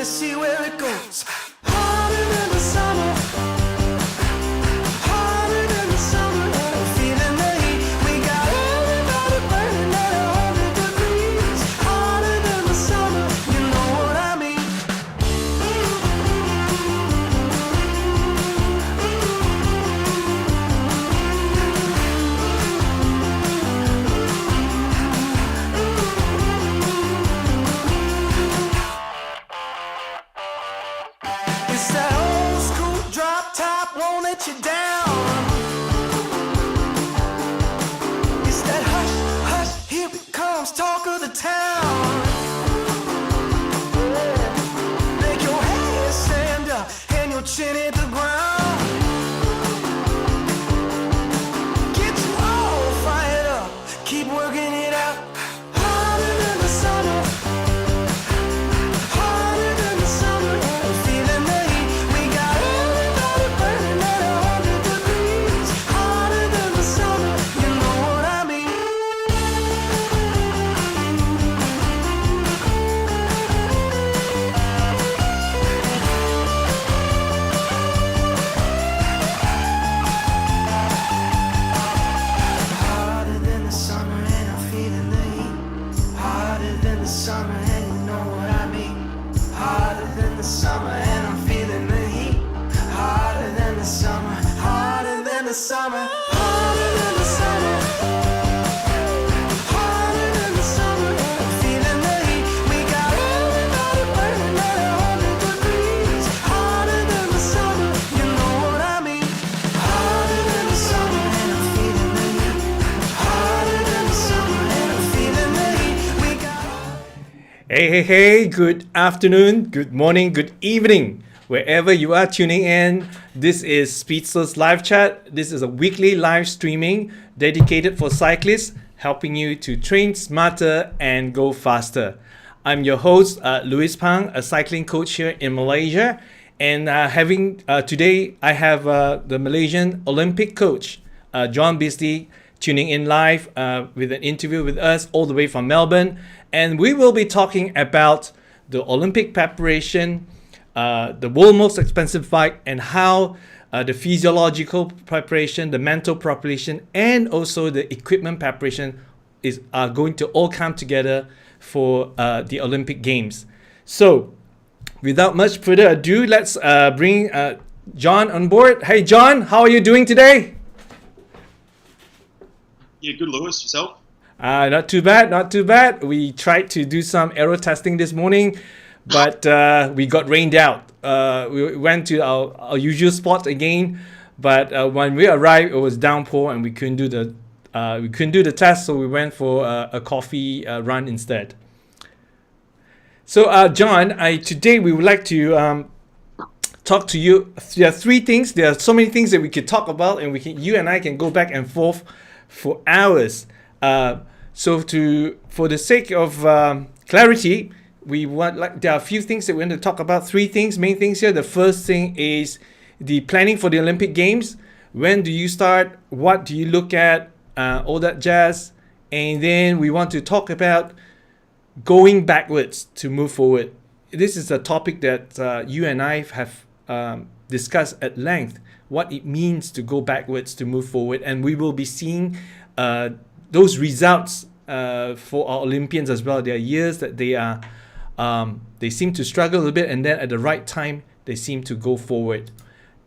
let's see where it goes. Harder than the summer, harder than the summer, and I'm feeling the heat. We got everybody burning at 100 degrees. Harder than the summer, you know what I mean. It's that old school drop top, won't let you down. It's that hush, hush, here it comes, talk of the town. Make your head stand up and your chin hit the ground. Get you all fired up, keep working it out. Harder than the summer, harder than the summer, and I'm feeling the heat. We got everybody burning at 100 degrees. Harder than the summer, you know what I mean. Harder than the summer, and I'm feeling the heat. Harder than the summer, and you know what I mean. Harder than the summer, and I'm feeling the heat. Harder than the summer, harder than the summer, harder than the summer. Harder than the summer, and I'm feeling the heat. We got everybody burning at 100 degrees. Harder than the summer, you know what I mean. Harder than the summer, and I'm feeling the heat. Harder than the summer, and I'm feeling the heat. We got Hey, good afternoon, good morning, good evening, wherever you are tuning in. This is Speedster's Live Chat. This is a weekly live streaming dedicated for cyclists, helping you to train smarter and go faster. I'm your host, Louis Pang, a cycling coach here in Malaysia. And today, I have the Malaysian Olympic coach, John Beasley, tuning in live with an interview with us all the way from Melbourne. And we will be talking about the Olympic preparation, the world's most expensive bike, and how the physiological preparation, the mental preparation, and also the equipment preparation are going to all come together for the Olympic Games. So, without much further ado, let's bring John on board. Hey, John, how are you doing today? Yeah, good, Lewis. Yourself? Not too bad, not too bad. We tried to do some aero testing this morning, but we got rained out. We went to our usual spot again, but when we arrived, it was downpour and we couldn't do the test, so we went for a coffee run instead. So, John, today we would like to talk to you. There are three things. There are so many things that we could talk about, and you and I can go back and forth for hours. So for the sake of clarity, there are a few things that we want to talk about. Three things, main things here. The first thing is the planning for the Olympic Games. When do you start? What do you look at? All that jazz. And then we want to talk about going backwards to move forward. This is a topic that you and I have discussed at length, what it means to go backwards to move forward. And we will be seeing those results for our Olympians as well. There are years that they seem to struggle a little bit, and then at the right time, they seem to go forward.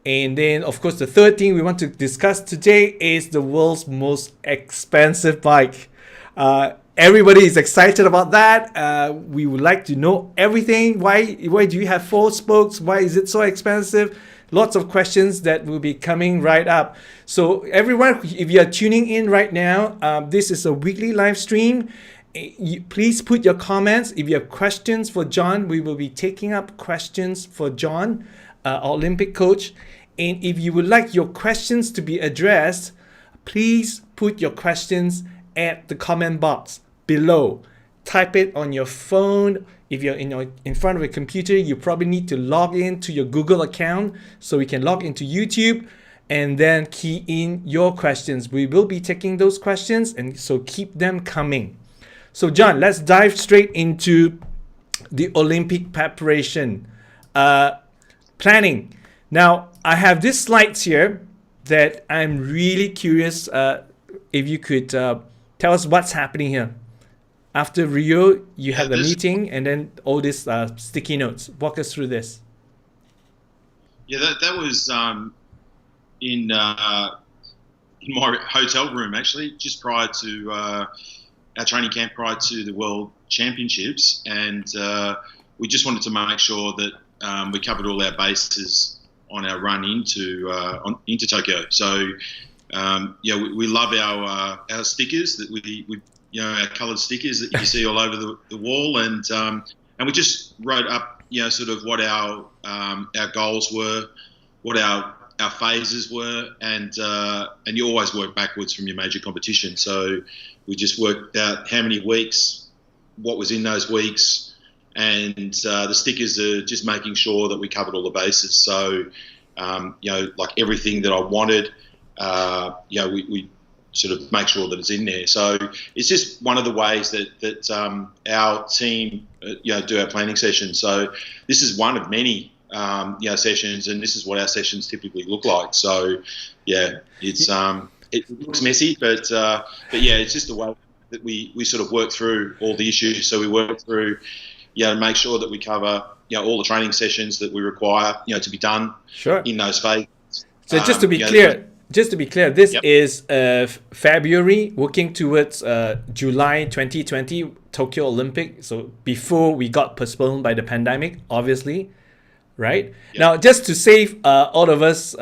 And then, of course, the third thing we want to discuss today is the world's most expensive bike. Everybody is excited about that. We would like to know everything. Why do you have 4 spokes? Why is it so expensive? Lots of questions that will be coming right up. So everyone, if you are tuning in right now, this is a weekly live stream. Please put your comments. If you have questions for John, we will be taking up questions for John, our Olympic coach. And if you would like your questions to be addressed, please put your questions at the comment box below. Type it on your phone. If you're in front of a computer, you probably need to log in to your Google account so we can log into YouTube and then key in your questions. We will be taking those questions, and so keep them coming. So John, let's dive straight into the Olympic preparation planning. Now, I have these slides here that I'm really curious if you could tell us what's happening here. After Rio, you had the meeting and then all these sticky notes. Walk us through this. Yeah, that was in my hotel room, actually, just prior to our training camp, prior to the World Championships. And we just wanted to make sure that we covered all our bases on our run into Tokyo. So, we love our stickers that we our coloured stickers that you see all over the wall, and we just wrote up, sort of what our goals were, what our phases were, and you always work backwards from your major competition. So we just worked out how many weeks, what was in those weeks, and the stickers are just making sure that we covered all the bases. So, like everything that I wanted, we sort of make sure that it's in there. So it's just one of the ways that our team, do our planning sessions. So this is one of many, sessions, and this is what our sessions typically look like. So, yeah, it's it looks messy, but yeah, it's just a way that we sort of work through all the issues. So we work through, make sure that we cover, all the training sessions that we require, to be done in those phases. So just to be clear, this is February, working towards July 2020 Tokyo Olympic. So before we got postponed by the pandemic, obviously, right? Yep. Now, just to save all of us,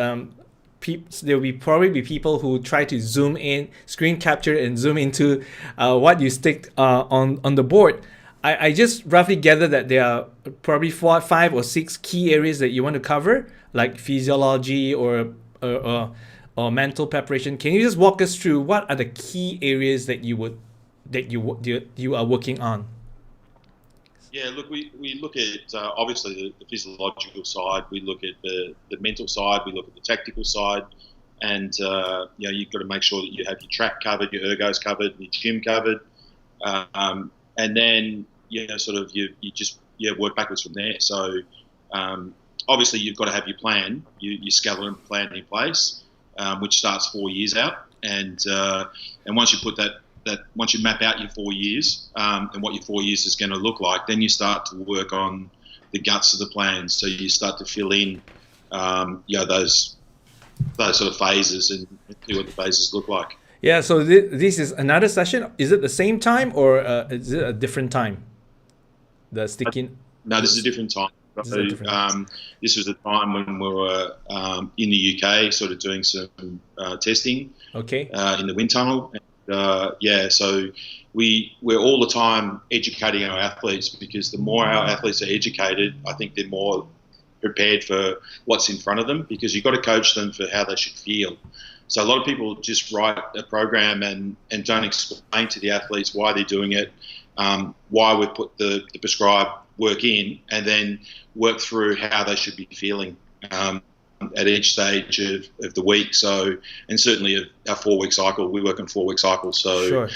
there will probably be people who try to zoom in, screen capture, and zoom into what you stick on the board. I just roughly gather that there are probably 4, 5, or 6 key areas that you want to cover, like physiology or mental preparation. Can you just walk us through what are the key areas that you are working on? Yeah, look, we look at obviously the physiological side. We look at the mental side. We look at the tactical side, and you've got to make sure that you have your track covered, your ergos covered, your gym covered, and then sort of you just work backwards from there. So obviously you've got to have your plan, your skeleton plan in place, which starts 4 years out, and once you put that once you map out your 4 years and what your 4 years is going to look like, then you start to work on the guts of the plan. So you start to fill in those sort of phases and see what the phases look like. Yeah, so this is another session. Is it the same time or is it a different time? The sticking? No, this is a different time. This was the time when we were in the UK, sort of doing some testing. Okay. In the wind tunnel. So we're all the time educating our athletes, because the more our athletes are educated, I think they're more prepared for what's in front of them, because you've got to coach them for how they should feel. So a lot of people just write a program and don't explain to the athletes why they're doing it, why we put the prescribed work in, and then work through how they should be feeling at each stage of the week. So, and certainly of our 4-week cycle, we work on 4-week cycles. So, sure.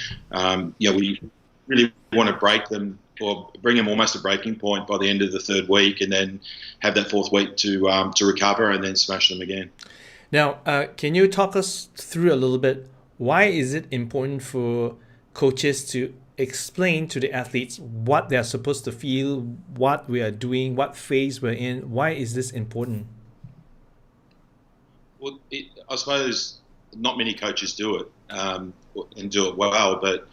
We really want to break them, or bring them almost a breaking point by the end of the 3rd week, and then have that 4th week to recover and then smash them again. Now, can you talk us through a little bit, why is it important for coaches to explain to the athletes what they're supposed to feel, what we are doing, what phase we're in? Why is this important? Well, I suppose not many coaches do it and do it well, but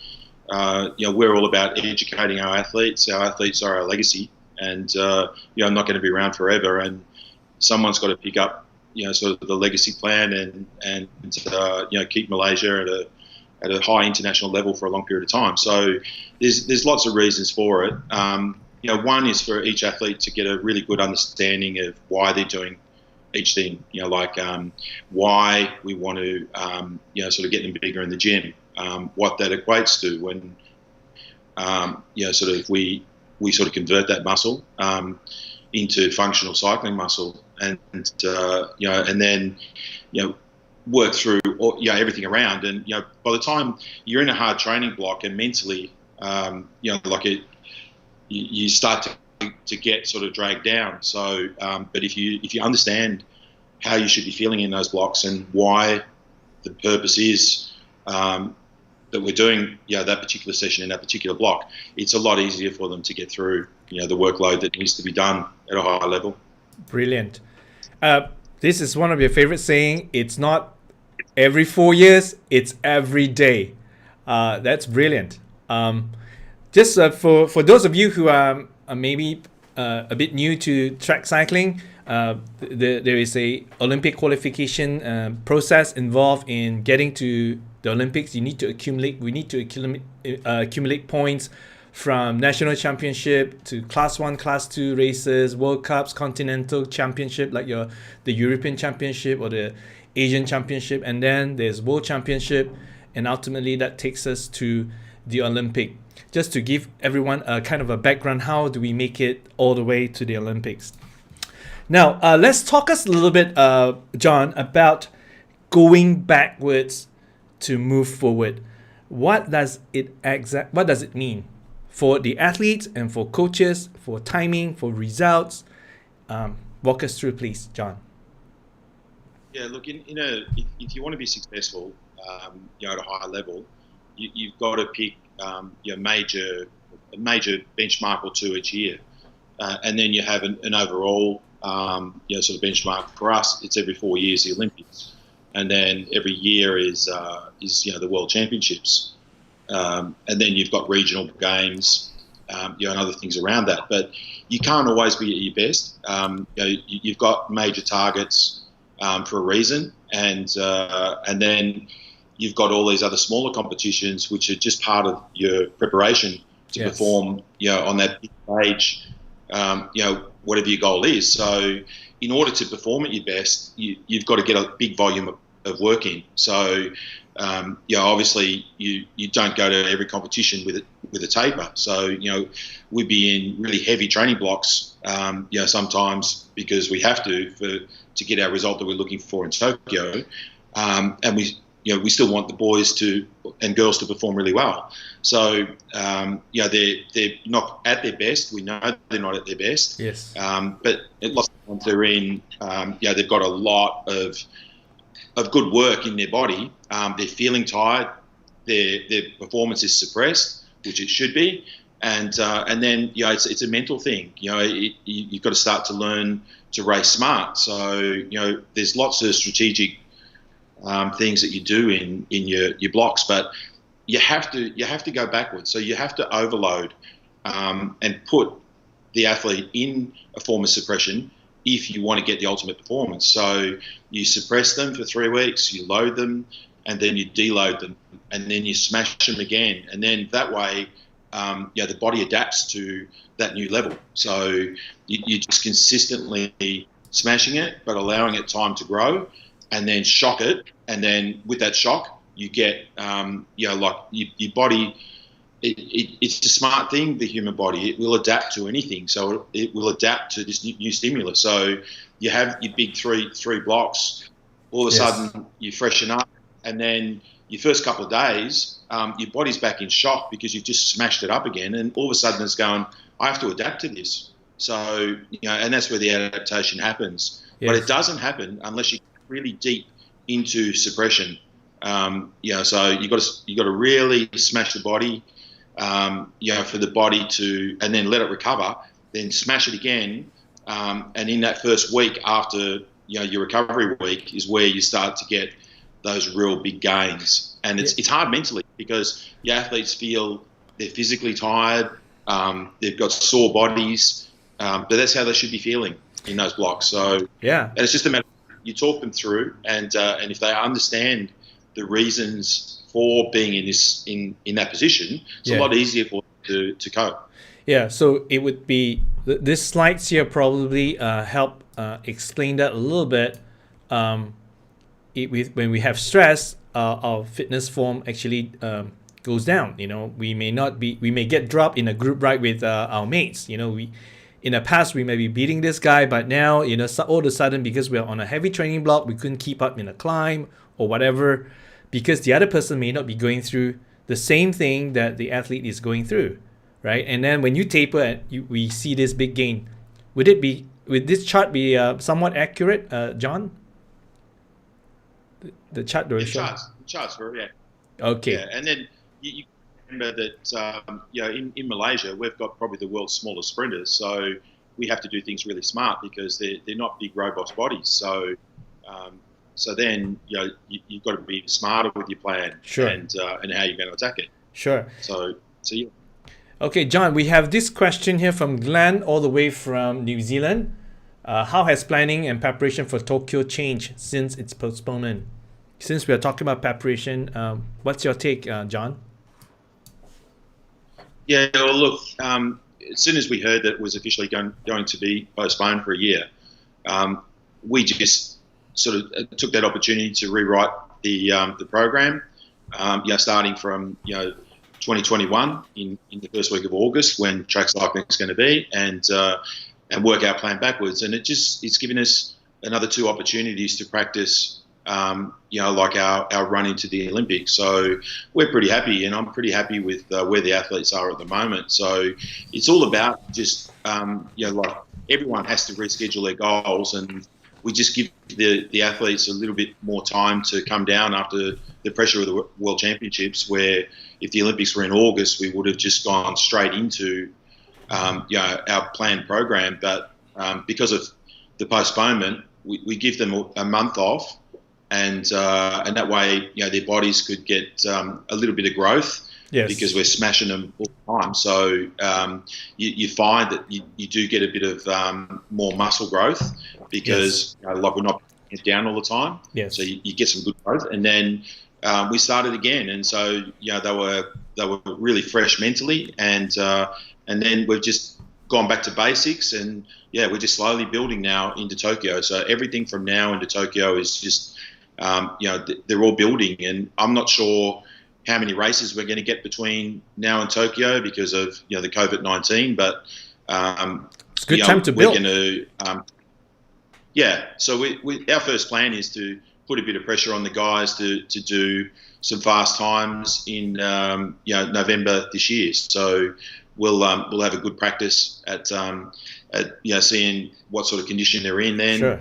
we're all about educating our athletes. Our athletes are our legacy, and I'm not going to be around forever, and someone's got to pick up sort of the legacy plan and keep Malaysia at a high international level for a long period of time. So there's lots of reasons for it. One is for each athlete to get a really good understanding of why they're doing each thing. Why we want to sort of get them bigger in the gym. What that equates to when sort of we sort of convert that muscle into functional cycling muscle, and then work through everything around, and by the time you're in a hard training block and mentally you start to get sort of dragged down. So, but if you understand how you should be feeling in those blocks and why the purpose is that we're doing that particular session in that particular block, it's a lot easier for them to get through the workload that needs to be done at a higher level. Brilliant. This is one of your favorite saying. It's not every 4 years, it's every day. That's brilliant. Just for those of you who are maybe a bit new to track cycling, there is a Olympic qualification process involved in getting to the Olympics. We need to accumulate points from national championship to class 1, class 2 races, World Cups, continental championship like the European championship or the Asian championship, and then there's world championship, and ultimately that takes us to the Olympic. Just to give everyone a kind of a background, how do we make it all the way to the Olympics? Now, let's talk us a little bit, John, about going backwards to move forward. What does it mean for the athletes and for coaches, for timing, for results? Walk us through, please, John. Yeah, look, if you want to be successful, at a higher level, you've got to pick a major benchmark or two each year, and then you have an overall sort of benchmark. For us, it's every 4 years the Olympics, and then every year is the World Championships, and then you've got regional games, and other things around that. But you can't always be at your best. You've got major targets for a reason, and then you've got all these other smaller competitions which are just part of your preparation to perform, on that big stage, whatever your goal is. So in order to perform at your best, you've got to get a big volume of work in. So, obviously you don't go to every competition with a taper. So, we'd be in really heavy training blocks, sometimes because we have to get our result that we're looking for in Tokyo. And we still want the boys and girls to perform really well. So, they're not at their best. We know they're not at their best. Yes. But lots of times they're in, they've got a lot of good work in their body. They're feeling tired. Their performance is suppressed, which it should be. And then, it's a mental thing. You've got to start to learn to race smart. So, there's lots of strategic things that you do in your blocks, but you have to go backwards. So you have to overload and put the athlete in a form of suppression if you want to get the ultimate performance. So you suppress them for 3 weeks, you load them, and then you deload them, and then you smash them again, and then that way, the body adapts to that new level. So you're just consistently smashing it, but allowing it time to grow, and then shock it, and then with that shock, you get, like your body. It's a smart thing, the human body. It will adapt to anything, so it will adapt to this new stimulus. So you have your big three blocks. All of a sudden, you freshen up, and then your first couple of days, your body's back in shock because you've just smashed it up again, and all of a sudden it's going, I have to adapt to this. So and that's where the adaptation happens. But it doesn't happen unless you get really deep into suppression. So you got to really smash the body. For the body to, and then let it recover, then smash it again. And in that first week after, your recovery week is where you start to get those real big gains. And it's hard mentally because your athletes feel they're physically tired, they've got sore bodies, but that's how they should be feeling in those blocks. So, and it's just a matter of, you talk them through, and if they understand the reasons for being in that position, it's a lot easier for them to cope. Yeah, so it would be, this slides here probably help explain that a little bit. When we have stress, our fitness form actually goes down. We may get dropped in a group ride with our mates. In the past, we may be beating this guy, but now, all of a sudden, because we're on a heavy training block, we couldn't keep up in a climb or whatever, because the other person may not be going through the same thing that the athlete is going through. right? And then when you taper, we see this big gain. Would this chart be somewhat accurate, John? The chart The show. charts were, yeah. Okay. Yeah, and then you remember that in Malaysia we've got probably the world's smallest sprinters, so we have to do things really smart because they're not big robust bodies. So then you've got to be smarter with your plan, sure, and how you're going to attack it. Sure. So yeah. Okay, John, we have this question here from Glenn, all the way from New Zealand. How has planning and preparation for Tokyo changed since its postponement? Since we are talking about preparation, what's your take, John? Yeah, well, look, as soon as we heard that it was officially going to be postponed for a year, we just sort of took that opportunity to rewrite the program. Starting from 2021 in the first week of August when track cycling is going to be, and work our plan backwards. And it's given us another 2 opportunities to practice, like our run into the Olympics. So we're pretty happy, and I'm pretty happy with where the athletes are at the moment. So it's all about just, like everyone has to reschedule their goals, and we just give the athletes a little bit more time to come down after the pressure of the World Championships, where if the Olympics were in August, we would have just gone straight into our planned program. But because of the postponement, we give them a month off, and that way their bodies could get a little bit of growth. Yes. Because we're smashing them all the time. So you find that you do get a bit of more muscle growth because like we're not down all the time. Yes. So you get some good growth, and then we started again, and so they were really fresh mentally, and then we've just gone back to basics, and we're just slowly building now into Tokyo. So everything from now into Tokyo is just they're all building, and I'm not sure how many races we're going to get between now and Tokyo because of the COVID-19, but it's a good time to build. We're going to so our first plan is to put a bit of pressure on the guys to do some fast times in November this year. So we'll have a good practice at seeing what sort of condition they're in then. Sure.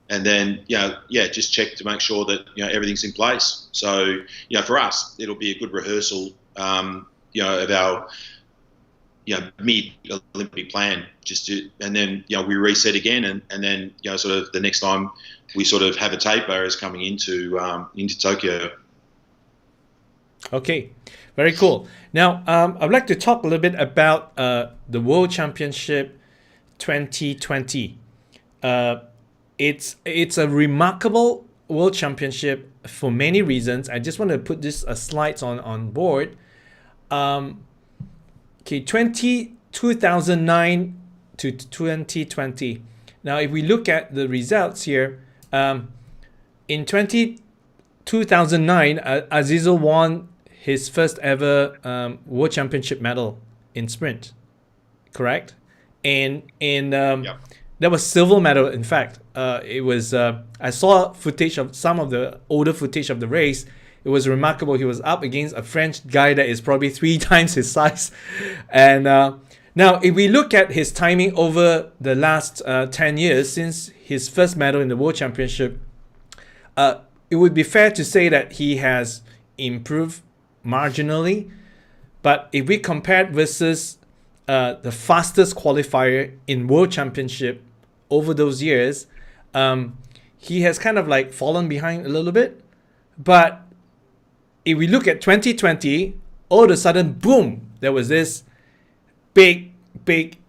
And then, just check to make sure that, everything's in place. So, for us, it'll be a good rehearsal, of our, mid-Olympic plan. And then, we reset again, and then, sort of the next time we sort of have a taper is coming into Tokyo. Okay, very cool. Now, I'd like to talk a little bit about the World Championship 2020. It's a remarkable World Championship for many reasons. I just want to put this slides on board. 2009 to 2020. Now, if we look at the results here, in 2009, Azizul won his first ever World Championship medal in sprint, correct? And Yep. That was silver medal. In fact, it was. I saw footage of some of the older footage of the race. It was remarkable. He was up against a French guy that is probably 3 times his size. And now, if we look at his timing over the last 10 years since his first medal in the World Championship, it would be fair to say that he has improved marginally. But if we compare it versus the fastest qualifier in World Championship over those years, he has kind of like fallen behind a little bit. But if we look at 2020, all of a sudden, boom, there was this big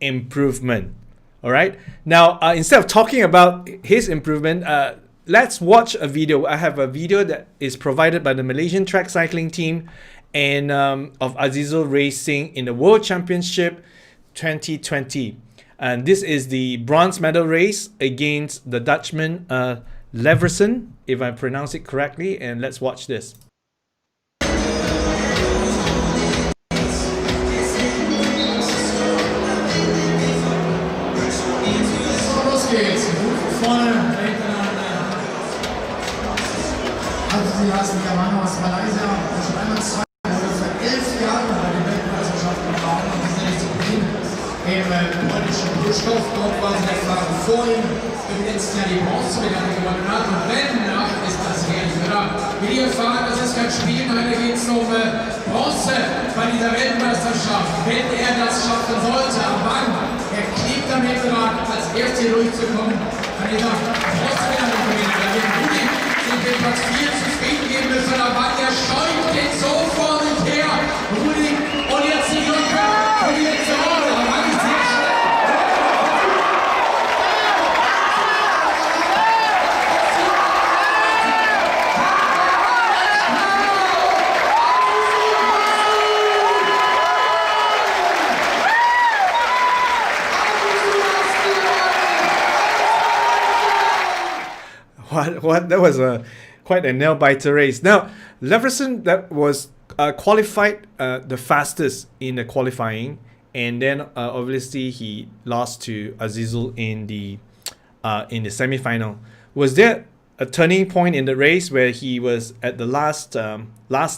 improvement. All right. Now, instead of talking about his improvement, let's watch a video. I have a video that is provided by the Malaysian track cycling team and of Azizul racing in the World Championship 2020. And this is the bronze medal race against the Dutchman Leverson, if I pronounce it correctly. And let's watch this. Los geht's. Vorne direkt an Azizulhasni Awang aus Malaysia. Schon einmal 2 wurde für 11 Jahre bei den Weltmeisterschaften polnischen Buschhoff, dort war der Fahrer vor ihm, im letzten Jahr die Bronzemedaille gewonnen hat. Und wenn, ist das herrlich, oder? Wie ihr erfahren, das ist kein Spiel, heute geht es um Bronze bei dieser Weltmeisterschaft. Wenn er das schaffen sollte, Awang, er klebt am Hinterrad, als erst hier durchzukommen, kann ich sagen, Bronzemedaille gewinnen. Da wird Rudi sich den Platz 4 zufrieden geben müssen. Awang, der scheucht den so vor sich her. Rudi, und jetzt die Glocke für die letzte Runde. Awang ist sehr schnell. What that was quite a nail biter race. Now, Leverson that was qualified the fastest in the qualifying, and then obviously he lost to Azizul in the semi-final. Was there a turning point in the race where he was at the last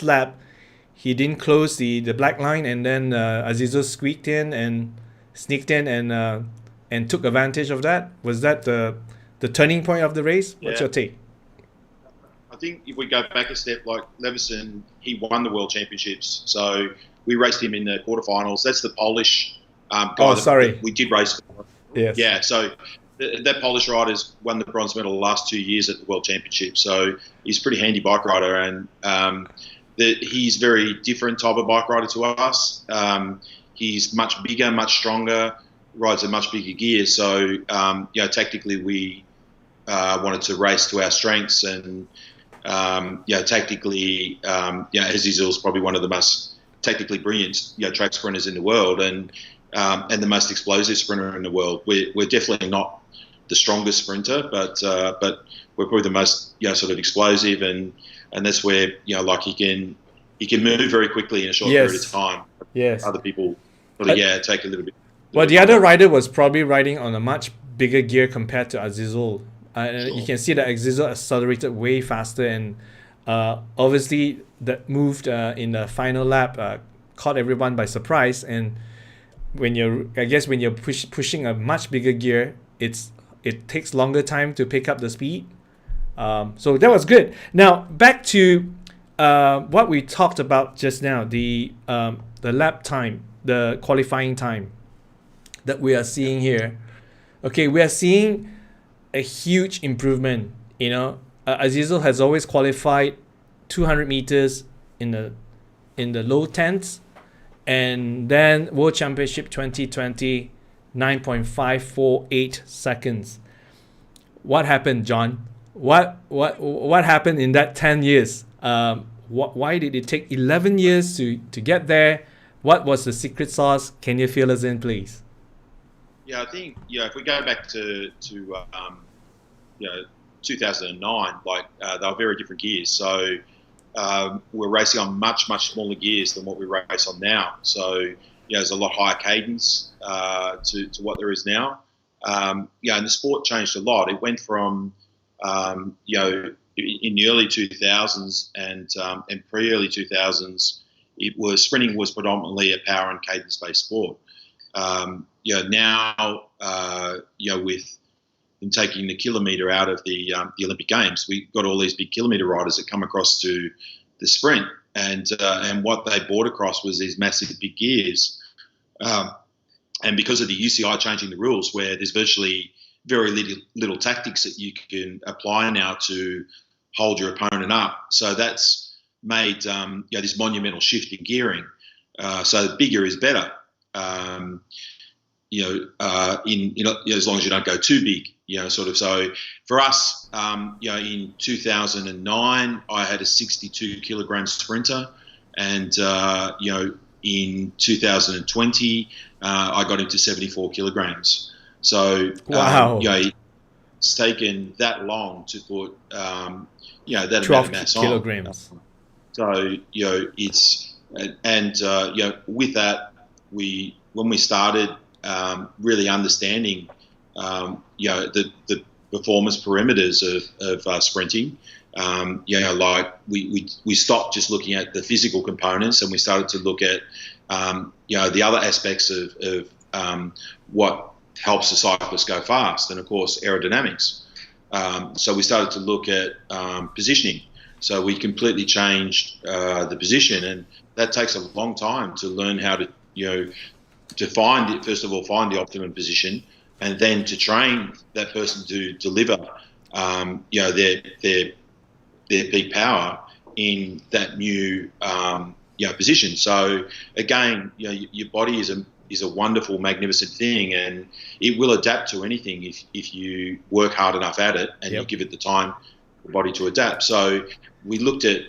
lap? He didn't close the black line, and then Azizul sneaked in and took advantage of that. Was that the turning point of the race? What's your take? I think if we go back a step, like Leverson, he won the World Championships. So we raced him in the quarterfinals. That's the Polish guy. Sorry. We did race. Yes. Yeah, so that Polish rider's won the bronze medal the last 2 years at the World Championships. So he's a pretty handy bike rider, and he's very different type of bike rider to us. He's much bigger, much stronger, rides a much bigger gear. So, tactically we wanted to race to our strengths, and tactically, Azizul is probably one of the most technically brilliant, track sprinters in the world, and the most explosive sprinter in the world. We're definitely not the strongest sprinter, but we're probably the most, sort of explosive, and that's where, like he can move very quickly in a short period of time. Yes. Other people, take a little bit. Well, the other rider was probably riding on a much bigger gear compared to Azizul. You can see that Azizul accelerated way faster, and obviously that moved in the final lap caught everyone by surprise. And when you're pushing a much bigger gear, it takes longer time to pick up the speed. So that was good. Now back to what we talked about just now, the lap time, the qualifying time that we are seeing here. Okay, we are seeing a huge improvement. Azizul has always qualified 200 meters in the low 10s, and then World Championship 2020, 9.548 seconds. What happened, John? What happened in that 10 years? Why did it take 11 years to get there? What was the secret sauce? Can you fill us in, please? Yeah, I think if we go back to 2009, they were very different gears. So we're racing on much smaller gears than what we race on now. So there's a lot higher cadence to what there is now. And the sport changed a lot. It went from in the early 2000s and pre-early 2000s, sprinting was predominantly a power and cadence-based sport. Now, with them taking the kilometre out of the Olympic Games, we've got all these big kilometre riders that come across to the sprint, and what they brought across was these massive big gears. And because of the UCI changing the rules, where there's virtually very little tactics that you can apply now to hold your opponent up, so that's made this monumental shift in gearing. So bigger is better. As long as you don't go too big, So for us, in 2009, I had a 62 kilogram sprinter, and in 2020, I got into 74 kilograms. So wow, it's taken that long to put that 12 amount of mass kilograms. On. So it's with that, when we started really understanding the performance parameters of sprinting, we stopped just looking at the physical components, and we started to look at the other aspects of what helps the cyclist go fast, and of course aerodynamics. So we started to look at positioning. So we completely changed the position, and that takes a long time to learn how to, to find it. First of all, find the optimum position, and then to train that person to deliver, their peak power in that new, position. So again, your body is a wonderful, magnificent thing, and it will adapt to anything if you work hard enough at it and you give it the time, the body to adapt. So we looked at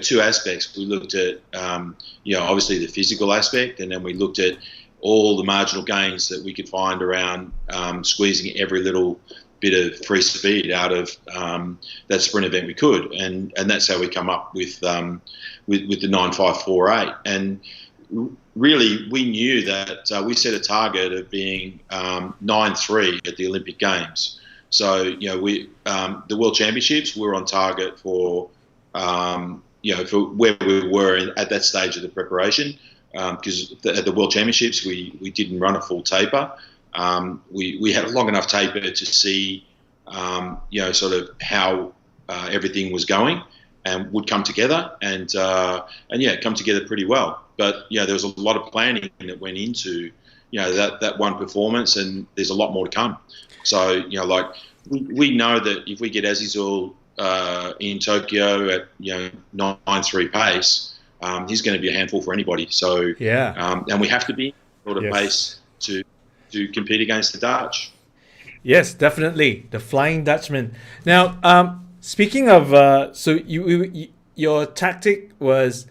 two aspects. We looked at obviously the physical aspect, and then we looked at all the marginal gains that we could find around squeezing every little bit of free speed out of that sprint event we could, and that's how we come up with the 9548. And really, we knew that we set a target of being 9.3 at the Olympic Games. So the World Championships, we're on target for for where we were at that stage of the preparation. Because at the World Championships, we didn't run a full taper. We had a long enough taper to see, sort of how everything was going, and would come together, and come together pretty well. But there was a lot of planning that went into that one performance, and there's a lot more to come. So we know that if we get Azizul in Tokyo at 9.3 pace, he's going to be a handful for anybody. So and we have to be sort of pace to compete against the Dutch. Yes, definitely the Flying Dutchman. Now, speaking of, so your tactic was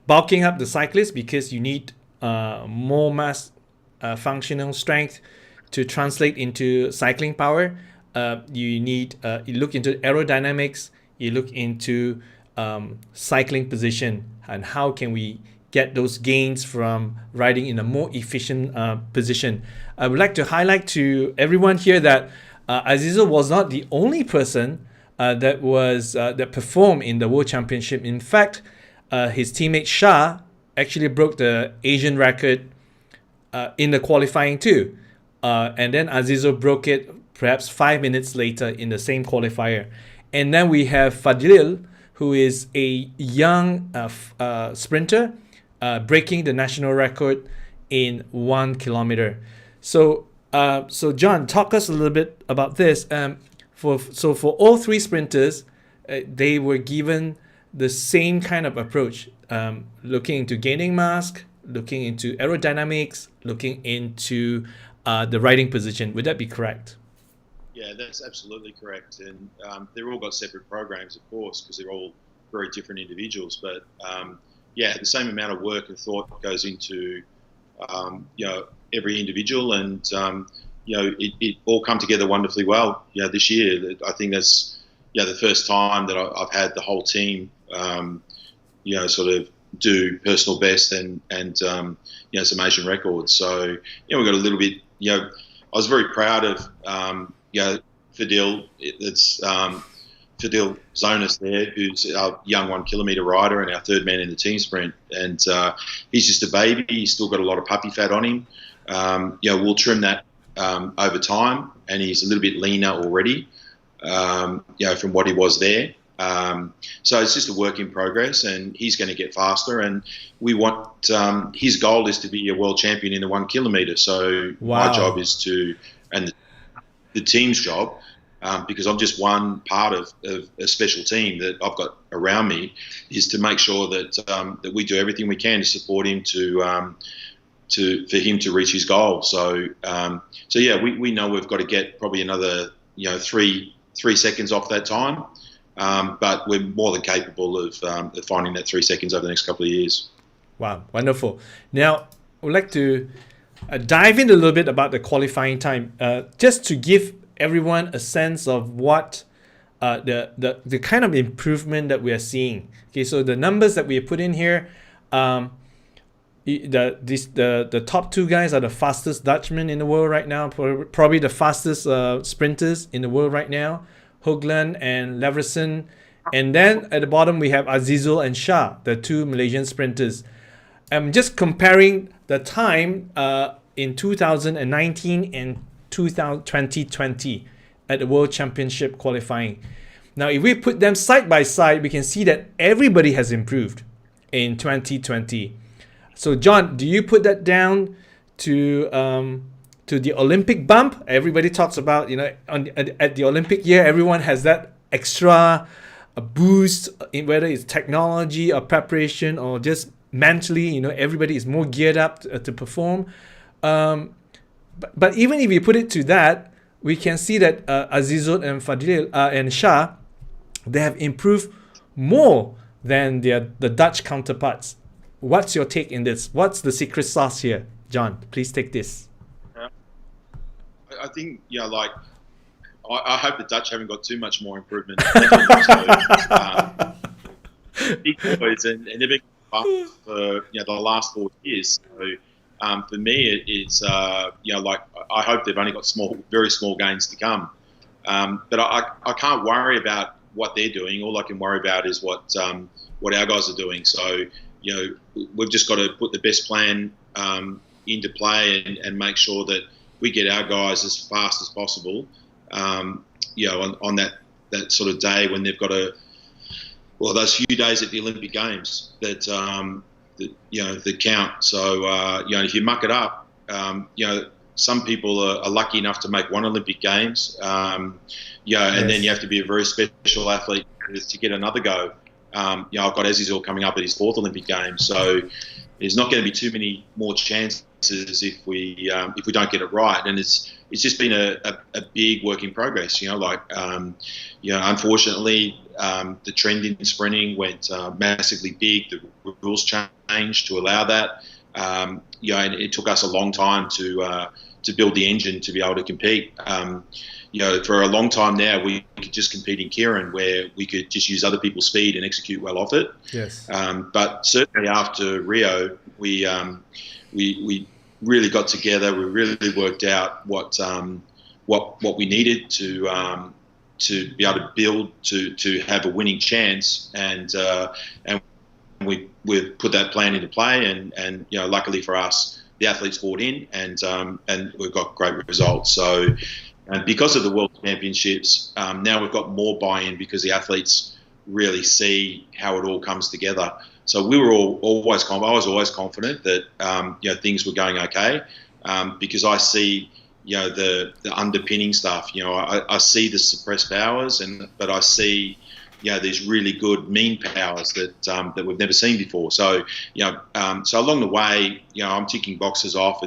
bulking up the cyclist because you need more mass functional strength to translate into cycling power. You need you look into aerodynamics. You look into cycling position, and how can we get those gains from riding in a more efficient position. I would like to highlight to everyone here that Azizul was not the only person that performed in the World Championship. In fact, his teammate Shah actually broke the Asian record in the qualifying too. And then Azizul broke it perhaps 5 minutes later in the same qualifier. And then we have Fadil, who is a young sprinter, breaking the national record in 1 kilometer. So John, talk us a little bit about this. For all three sprinters, they were given the same kind of approach, looking into gaining mass, looking into aerodynamics, looking into the riding position. Would that be correct? Yeah, that's absolutely correct. And they've all got separate programs, of course, because they're all very different individuals. But the same amount of work and thought goes into every individual, and it all come together wonderfully well. This year, I think that's the first time that I've had the whole team sort of do personal best and some Asian records. So we got a little bit. I was very proud of Fadil. It's Fadil Zonas there, who's our young 1 kilometre rider and our third man in the team sprint. And he's just a baby. He's still got a lot of puppy fat on him. We'll trim that over time, and he's a little bit leaner already, from what he was there. So it's just a work in progress, and he's going to get faster. And we want his goal is to be a world champion in the 1 kilometre. So my job is and the team's job, because I'm just one part of a special team that I've got around me, is to make sure that we do everything we can to support him for him to reach his goal. So we know we've got to get probably another 3 seconds off that time, but we're more than capable of finding that 3 seconds over the next couple of years. Wow, wonderful. Now I would like to dive in a little bit about the qualifying time, just to give everyone a sense of what the kind of improvement that we are seeing. Okay, so the numbers that we put in here, the top two guys are the fastest Dutchmen in the world right now, probably the fastest sprinters in the world right now, Hoogland and Leverson. And then at the bottom we have Azizul and Shah, the two Malaysian sprinters. I'm just comparing the time in 2019 and 2020 at the World Championship qualifying. Now, if we put them side by side, we can see that everybody has improved in 2020. So, John, do you put that down to the Olympic bump? Everybody talks about, at the Olympic year, everyone has that extra boost, in whether it's technology or preparation or just mentally, everybody is more geared up to perform. But even if you put it to that, we can see that Azizul and Fadil and Shah, they have improved more than the Dutch counterparts. What's your take in this? What's the secret sauce here? John, please take this. I think, I hope the Dutch haven't got too much more improvement. Big boys, and they've been up for the last 4 years. So for me, it's I hope they've only got very small gains to come. But I can't worry about what they're doing. All I can worry about is what our guys are doing. So we've just got to put the best plan into play and make sure that we get our guys as fast as possible. On that sort of day when they've got those few days at the Olympic Games that count. So if you muck it up, some people are lucky enough to make one Olympic Games, and then you have to be a very special athlete to get another go. I've got Azizul coming up at his 4th Olympic Games, so there's not going to be too many more chances if we don't get it right. And it's just been a big work in progress. Unfortunately, the trend in sprinting went massively big. The rules changed to allow that. And it took us a long time to build the engine to be able to compete. For a long time now, we could just compete in Keirin, where we could just use other people's speed and execute well off it. Yes. But certainly after Rio, we really got together. We really worked out what we needed to be able to build to have a winning chance, and we put that plan into play. And luckily for us, the athletes bought in, and we've got great results. So. And because of the World Championships, now we've got more buy-in because the athletes really see how it all comes together. So we were I was always confident that things were going okay, because I see the underpinning stuff. I see the suppressed powers, but I see these really good mean powers that we've never seen before. So so along the way, I'm ticking boxes off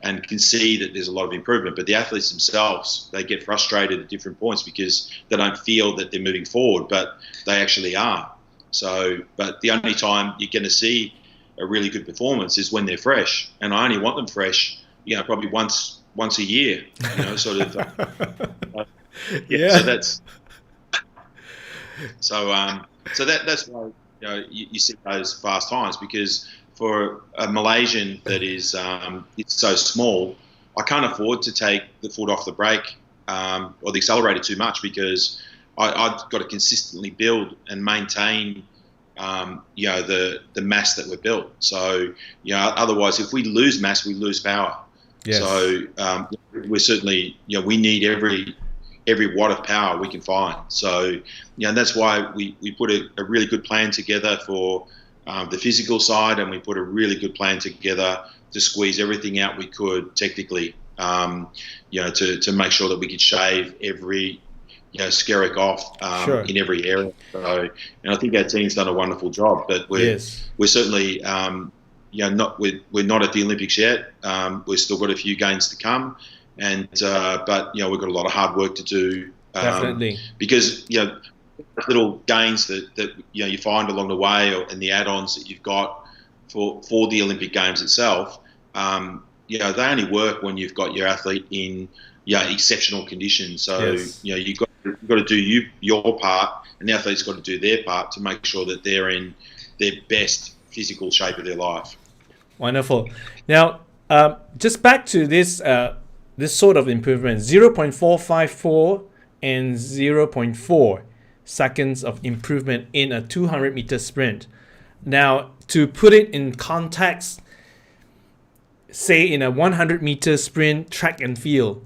and can see that there's a lot of improvement. But the athletes themselves, they get frustrated at different points because they don't feel that they're moving forward, but they actually are. So, but the only time you're going to see a really good performance is when they're fresh, and I only want them fresh, probably once a year, sort of. Yeah. So that's why you see those fast times, because for a Malaysian that is it's so small, I can't afford to take the foot off the brake or the accelerator too much, because I've got to consistently build and maintain the mass that we've built. So otherwise, if we lose mass, we lose power. Yes. So we're certainly we need every watt of power we can find. So and that's why we put a really good plan together for the physical side, and we put a really good plan together to squeeze everything out we could technically, to make sure that we could shave every skerrick off in every area. So, and I think our team's done a wonderful job, but we're certainly we're not at the Olympics yet. We've still got a few gains to come, and but we've got a lot of hard work to do. Definitely, because little gains that you find along the way, and the add-ons that you've got for the Olympic Games itself, they only work when you've got your athlete in exceptional conditions. So you've got to do your part, and the athlete's got to do their part to make sure that they're in their best physical shape of their life. Wonderful. Now, just back to this sort of improvement: 0.454 and 0.4 seconds of improvement in a 200-meter sprint. Now, to put it in context, say in a 100-meter sprint track and field,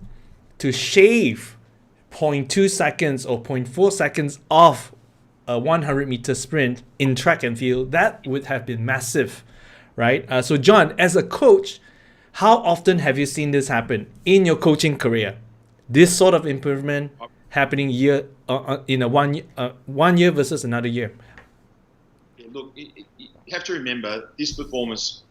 to shave 0.2 seconds or 0.4 seconds off a 100-meter sprint in track and field, that would have been massive, right? So John, as a coach, how often have you seen this happen in your coaching career? This sort of improvement happening in a 1 year versus another year. Yeah, look, you have to remember this performance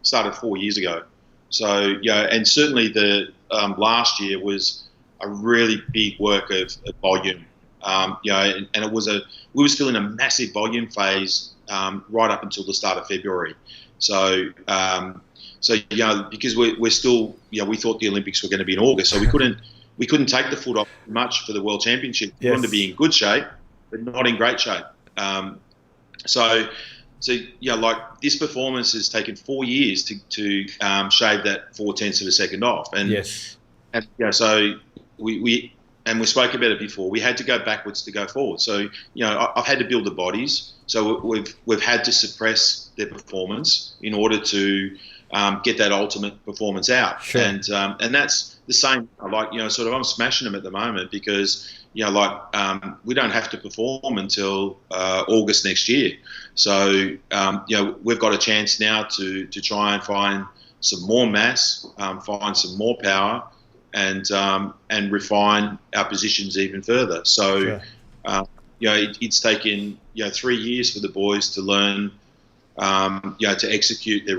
started 4 years ago. So and certainly the last year was a really big work of volume. And it was we were still in a massive volume phase right up until the start of February. So because we're still, we thought the Olympics were going to be in August, so we couldn't take the foot off much for the World Championship. We wanted to be in good shape, but not in great shape. So like this performance has taken 4 years to shave that 0.4 of a second off, and so we spoke about it before. We had to go backwards to go forward. So I've had to build the bodies. So we've had to suppress their performance in order to get that ultimate performance out. Sure. And that's the same. Like sort of I'm smashing them at the moment because we don't have to perform until August next year. So we've got a chance now to try and find some more mass, find some more power, and refine our positions even further. So it's taken 3 years for the boys to learn to execute their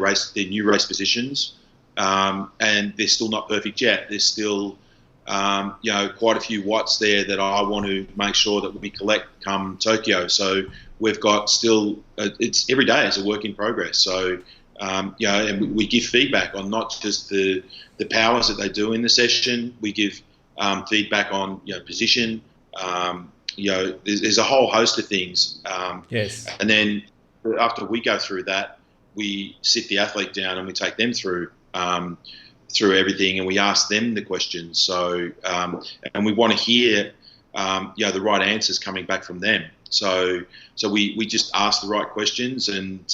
new race positions, and they're still not perfect yet. There's still quite a few watts there that I want to make sure that we collect come Tokyo. So we've got still it's every day is a work in progress. So and we give feedback on not just the powers that they do in the session. We give feedback on position. There's a whole host of things. And then after we go through that, we sit the athlete down and we take them through everything, and we ask them the questions. So and we want to hear the right answers coming back from them. So we just ask the right questions, and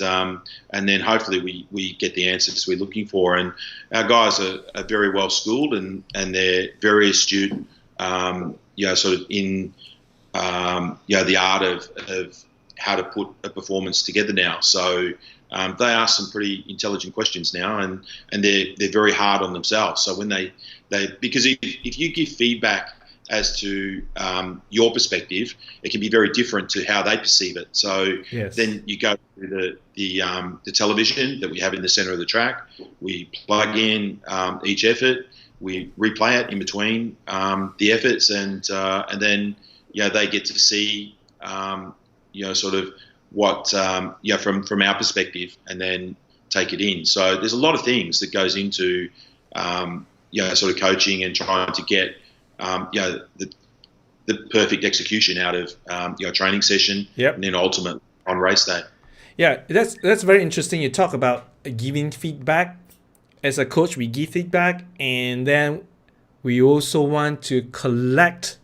then hopefully we get the answers we're looking for. And our guys are very well schooled, and they're very astute. Sort of in the art of how to put a performance together now. So they ask some pretty intelligent questions now, and they're very hard on themselves. So when they because if you give feedback as to your perspective, it can be very different to how they perceive it. So then you go to the television that we have in the center of the track. We plug in each effort. We replay it in between the efforts, and then they get to see sort of what from our perspective, and then take it in. So there's a lot of things that goes into sort of coaching and trying to get the perfect execution out of your training session, and then ultimately on race day. Yeah, that's very interesting. You talk about giving feedback. As a coach, we give feedback, and then we also want to collect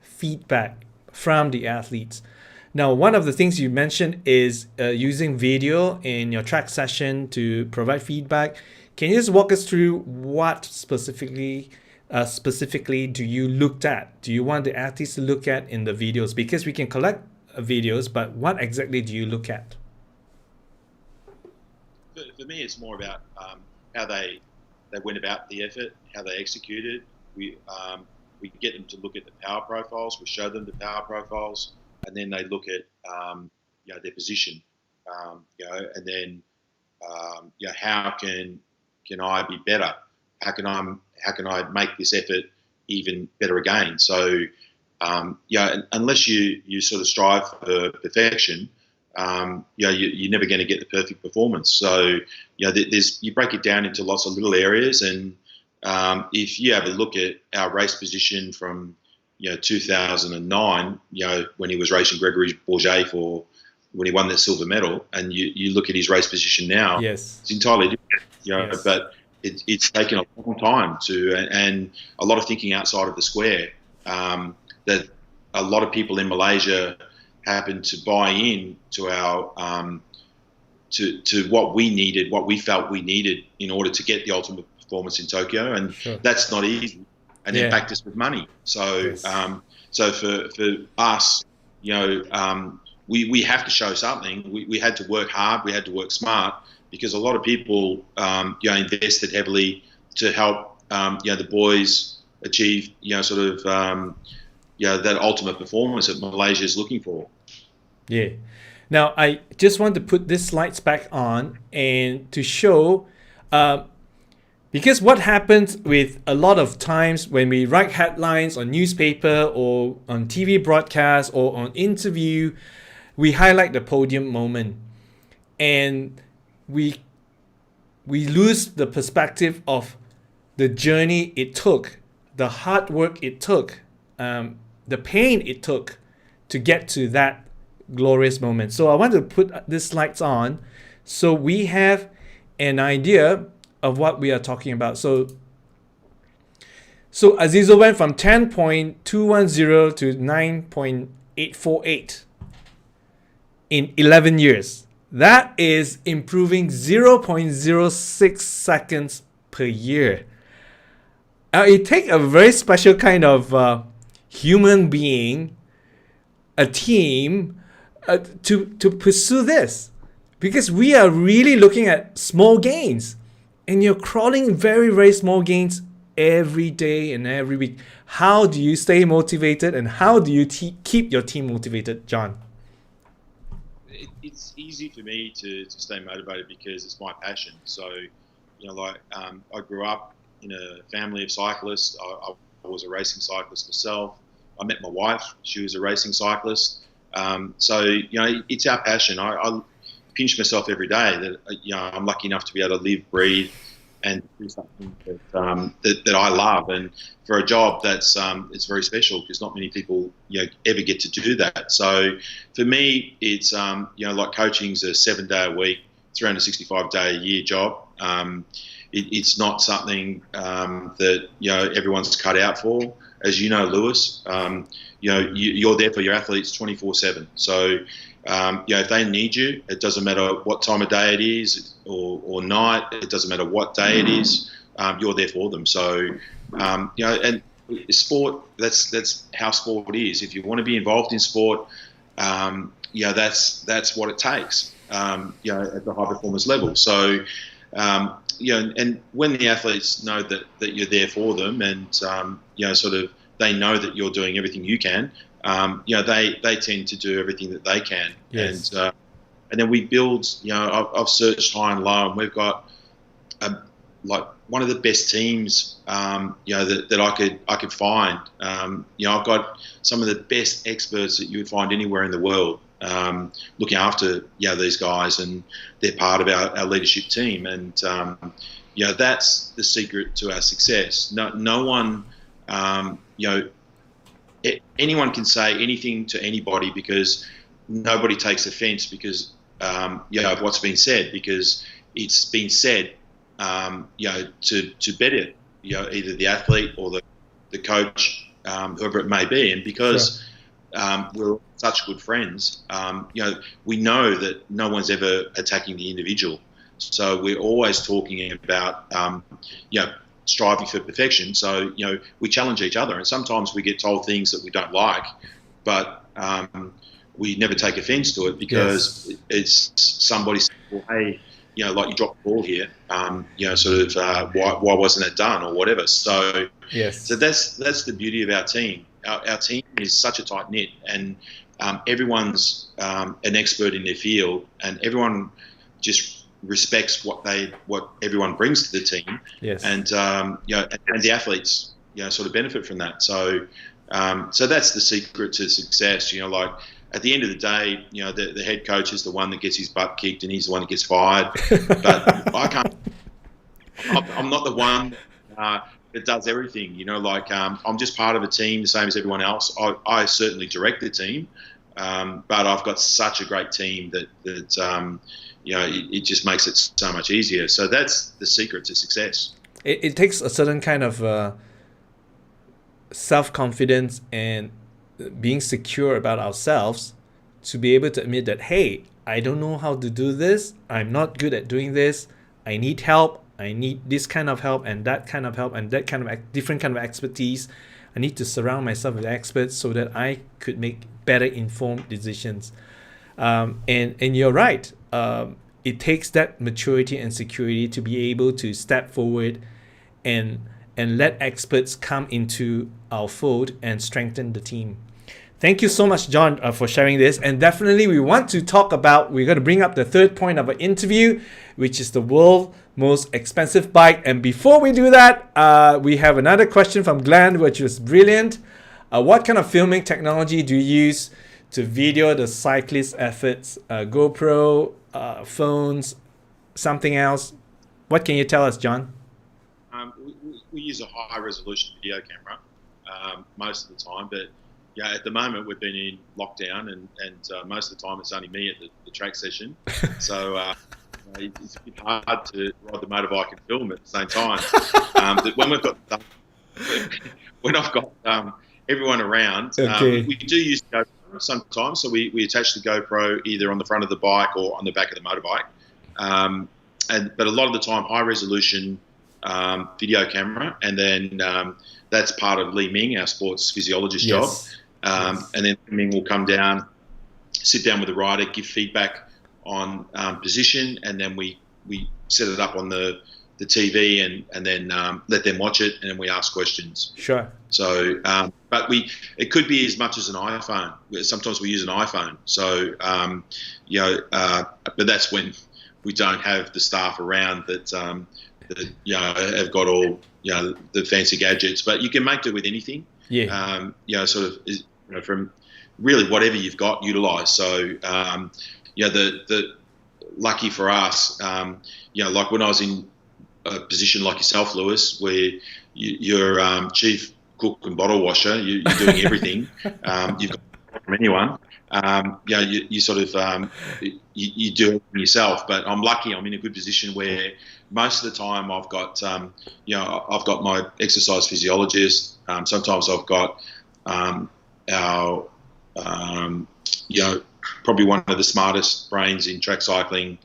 feedback from the athletes. Now, one of the things you mentioned is using video in your track session to provide feedback. Can you just walk us through what specifically do you look at? Do you want the athletes to look at in the videos? Because we can collect videos, but what exactly do you look at? For me, it's more about how they went about the effort, how they executed. We get them to look at the power profiles. We show them the power profiles, and then they look at their position. And then how can I be better? How can I make this effort even better again? So unless you sort of strive for perfection, you're never going to get the perfect performance. So you break it down into lots of little areas, and if you have a look at our race position from 2009, when he was racing Gregory Bourget when he won the silver medal, and you look at his race position now, it's entirely different. But it's taken a long time and a lot of thinking outside of the square. That a lot of people in Malaysia happened to buy in to our to what we needed, what we felt we needed in order to get the ultimate performance in Tokyo, and that's not easy. And then backed us with money. So so for us, we have to show something. We had to work hard. We had to work smart, because a lot of people invested heavily to help the boys achieve that ultimate performance that Malaysia is looking for. Yeah. Now I just want to put these slides back on and to show, because what happens with a lot of times when we write headlines on newspaper or on TV broadcast or on interview, we highlight the podium moment, and we lose the perspective of the journey it took, the hard work it took, the pain it took to get to that glorious moment. So I want to put these slides on so we have an idea of what we are talking about. So Azizul went from 10.210 to 9.848 in 11 years. That is improving 0.06 seconds per year. It takes a very special kind of human being, a team, to pursue this, because we are really looking at small gains, and you're crawling very, very small gains every day and every week. How do you stay motivated, and how do you keep your team motivated, John? It's easy for me to stay motivated because it's my passion. So, I grew up in a family of cyclists. I was a racing cyclist myself. I met my wife. She was a racing cyclist. So, it's our passion. I pinch myself every day that, I'm lucky enough to be able to live, breathe, and do something that I love. And for a job that's it's very special, because not many people ever get to do that. So for me, it's like coaching's a 7-day a week, 365-day a year job. It's not something that everyone's cut out for. As you know, Lewis, you're there for your athletes 24/7. So if they need you, it doesn't matter what time of day it is or night. It doesn't matter what day it is. You're there for them. So and sport, that's how sport is. If you want to be involved in sport, that's what it takes. At the high performance level. So and when the athletes know that you're there for them, and they know that you're doing everything you can, they tend to do everything that they can. Yes. And then we build. I've searched high and low, and we've got like one of the best teams that I could find. I've got some of the best experts that you would find anywhere in the world looking after these guys, and they're part of our leadership team. And that's the secret to our success. No one, anyone can say anything to anybody, because nobody takes offence because of what's been said, because it's been said to better either the athlete or the coach, whoever it may be. And because we're such good friends, we know that no one's ever attacking the individual. So we're always talking about striving for perfection. So we challenge each other, and sometimes we get told things that we don't like, but we never take offence to it, because it's somebody saying, well, hey, like you dropped the ball here, why wasn't it done, or whatever. So so that's the beauty of our team. Our team is such a tight knit, and everyone's an expert in their field, and everyone just respects what everyone brings to the team. Yes. And and the athletes sort of benefit from that. So so that's the secret to success. Like at the end of the day, the head coach is the one that gets his butt kicked, and he's the one that gets fired. But I can't. I'm not the one that does everything. I'm just part of a team, the same as everyone else. I certainly direct the team, but I've got such a great team that it just makes it so much easier. So that's the secret to success. It takes a certain kind of self-confidence and being secure about ourselves to be able to admit that, hey, I don't know how to do this. I'm not good at doing this. I need help. I need this kind of help and that kind of help and that kind of different kind of expertise. I need to surround myself with experts so that I could make better informed decisions. And you're right. It takes that maturity and security to be able to step forward and let experts come into our fold and strengthen the team. Thank you so much, John, for sharing this. And definitely we're going to bring up the third point of our interview, which is the world's most expensive bike. And before we do that, we have another question from Glenn, which was brilliant. What kind of filming technology do you use to video the cyclist efforts? GoPro, phones, something else? What can you tell us, John? We use a high resolution video camera most of the time, but yeah, at the moment we've been in lockdown, and most of the time it's only me at the track session, so it's a bit hard to ride the motorbike and film at the same time. But when I've got everyone around, we do use GoPro sometimes, so we attach the GoPro either on the front of the bike or on the back of the motorbike, but a lot of the time high resolution video camera, and then that's part of Lee Ming, our sports physiologist job. And then Ming will come down, sit down with the rider, give feedback on position, and then we set it up on the TV and then let them watch it, and then we ask questions. Sure. So, but it could be as much as an iPhone. Sometimes we use an iPhone. So, but that's when we don't have the staff around that have got all the fancy gadgets. But you can make do with anything. Yeah. From really whatever you've got, utilise. So, the lucky for us, like when I was in a position like yourself, Lewis, where you're chief cook and bottle washer, you're doing everything. You've got from anyone. You sort of you do it yourself. But I'm lucky. I'm in a good position where most of the time I've got I've got my exercise physiologist. Sometimes I've got our probably one of the smartest brains in track cycling,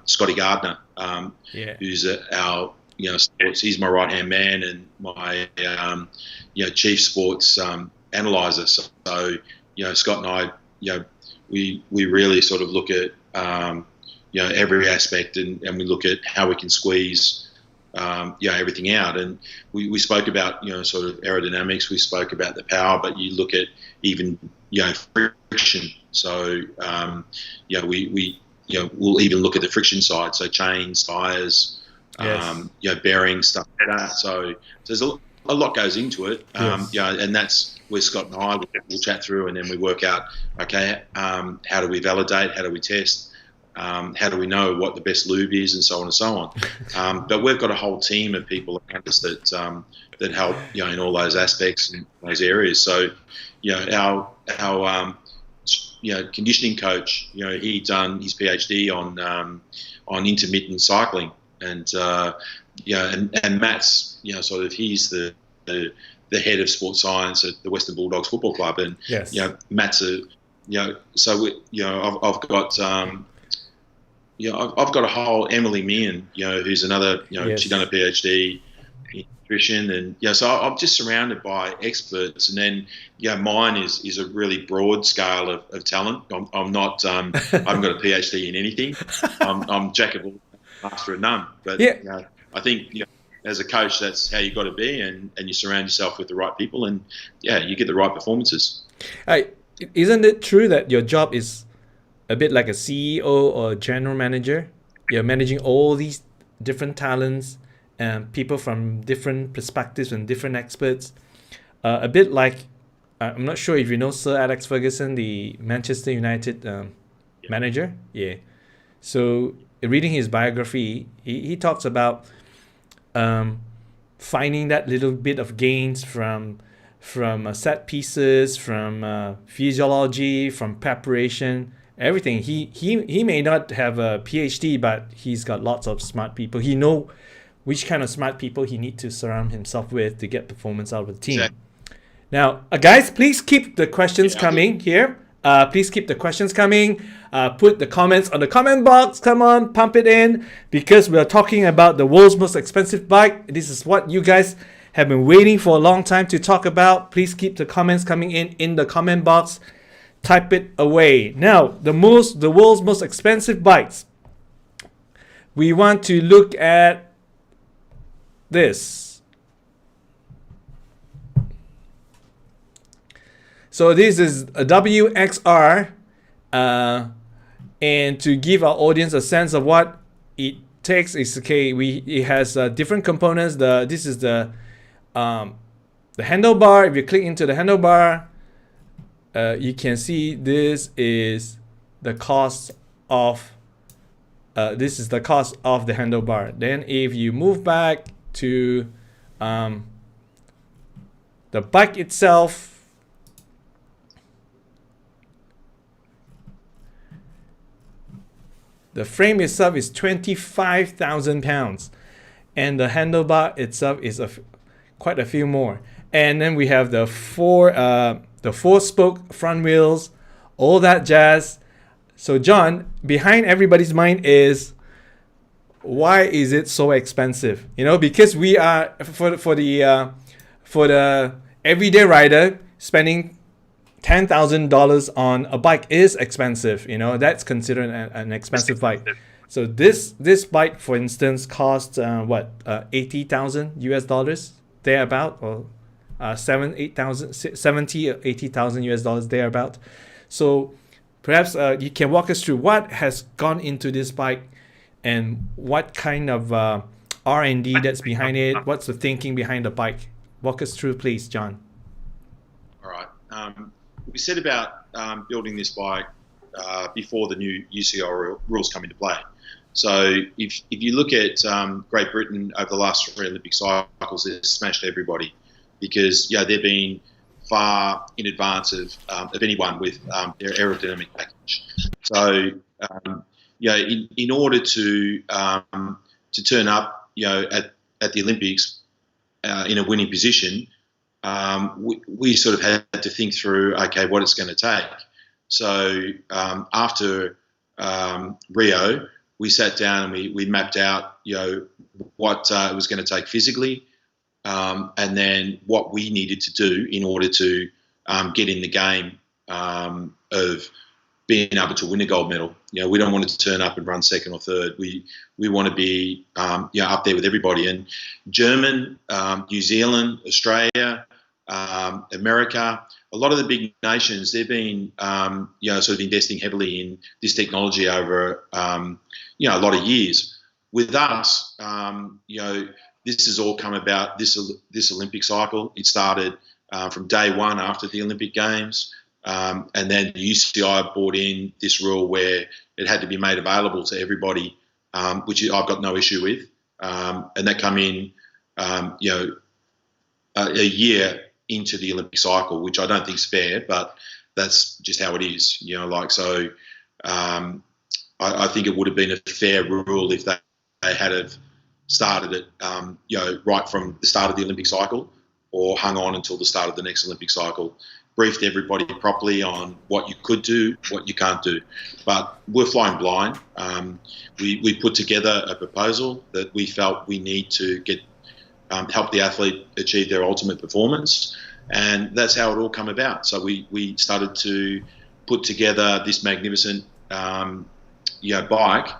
Scotty Gardner, who's our sports. He's my right hand man and my chief sports analyzer. So Scott and I, we really sort of look at every aspect, and we look at how we can squeeze everything out. And we spoke about sort of aerodynamics, we spoke about the power, but you look at even friction. So we'll even look at the friction side, so chains, tires, bearings, stuff like that. So there's a lot goes into it. And that's where Scott and I will chat through, and then we work out, okay, how do we validate, how do we test, how do we know what the best lube is, and so on and so on. But we've got a whole team of people around us that help in all those aspects and those areas. So our conditioning coach, he done his PhD on intermittent cycling, and Matt's sort of he's the head of sports science at the Western Bulldogs Football Club, and Matt's I've got I've got a whole Emily Meehan, who's another, she's done a PhD in nutrition, and so I'm just surrounded by experts. And then mine is a really broad scale of talent. I'm not I haven't got a PhD in anything. I'm jack of all, master of none. But I think as a coach, that's how you got to be, and you surround yourself with the right people, and you get the right performances. Isn't it true that your job is a bit like a CEO or a general manager? You're managing all these different talents and people from different perspectives and different experts. A bit like, I'm not sure if you know Sir Alex Ferguson, the Manchester United manager. Yeah. So reading his biography, he talks about finding that little bit of gains from set pieces, from physiology, from preparation, everything. He may not have a PhD, but he's got lots of smart people. He know which kind of smart people he needs to surround himself with to get performance out of the team. Exactly. Now, guys, please keep the questions coming here. Please keep the questions coming. Put the comments on the comment box. Come on, pump it in, because we are talking about the world's most expensive bike. This is what you guys have been waiting for a long time to talk about. Please keep the comments coming in the comment box. Type it away. Now, the world's most expensive bikes. We want to look at this. So this is a WX-R, and to give our audience a sense of what it takes, is okay. It has different components. This is the handlebar. If you click into the handlebar, you can see this is the cost of the handlebar. Then if you move back to the bike itself, the frame itself is 25,000 pounds, and the handlebar itself is quite a few more. And then we have the four spoke front wheels, all that jazz. So John, behind everybody's mind is, why is it so expensive? You know, because we are for the everyday rider, spending $10,000 on a bike is expensive. You know, that's considered an expensive bike. So this bike, for instance, costs $80,000 US, thereabout, or 70 or 80,000 US thereabout. So perhaps you can walk us through what has gone into this bike and what kind of R&D that's behind it. What's the thinking behind the bike? Walk us through, please, John. All right. We set about building this bike before the new UCI rules come into play. So if you look at Great Britain over the last 3 Olympic cycles, they've smashed everybody, because they've been far in advance of anyone with their aerodynamic package. So in order to turn up at the Olympics in a winning position, we sort of had to think through, okay, what it's going to take. So after Rio, we sat down and we mapped out what it was going to take physically, and then what we needed to do in order to get in the game of being able to win a gold medal. We don't want to turn up and run second or third. We want to be up there with everybody. And German, New Zealand, Australia, America, a lot of the big nations, they've been sort of investing heavily in this technology over a lot of years. With us, this has all come about this Olympic cycle. It started from day one after the Olympic Games, and then the UCI brought in this rule where it had to be made available to everybody, which I've got no issue with, and that come in a year into the Olympic cycle, which I don't think is fair, but that's just how it is. I think it would have been a fair rule if they had have started it, right from the start of the Olympic cycle, or hung on until the start of the next Olympic cycle, briefed everybody properly on what you could do, what you can't do. But we're flying blind. We put together a proposal that we felt we need to get help the athlete achieve their ultimate performance, and that's how it all come about. So we started to put together this magnificent bike,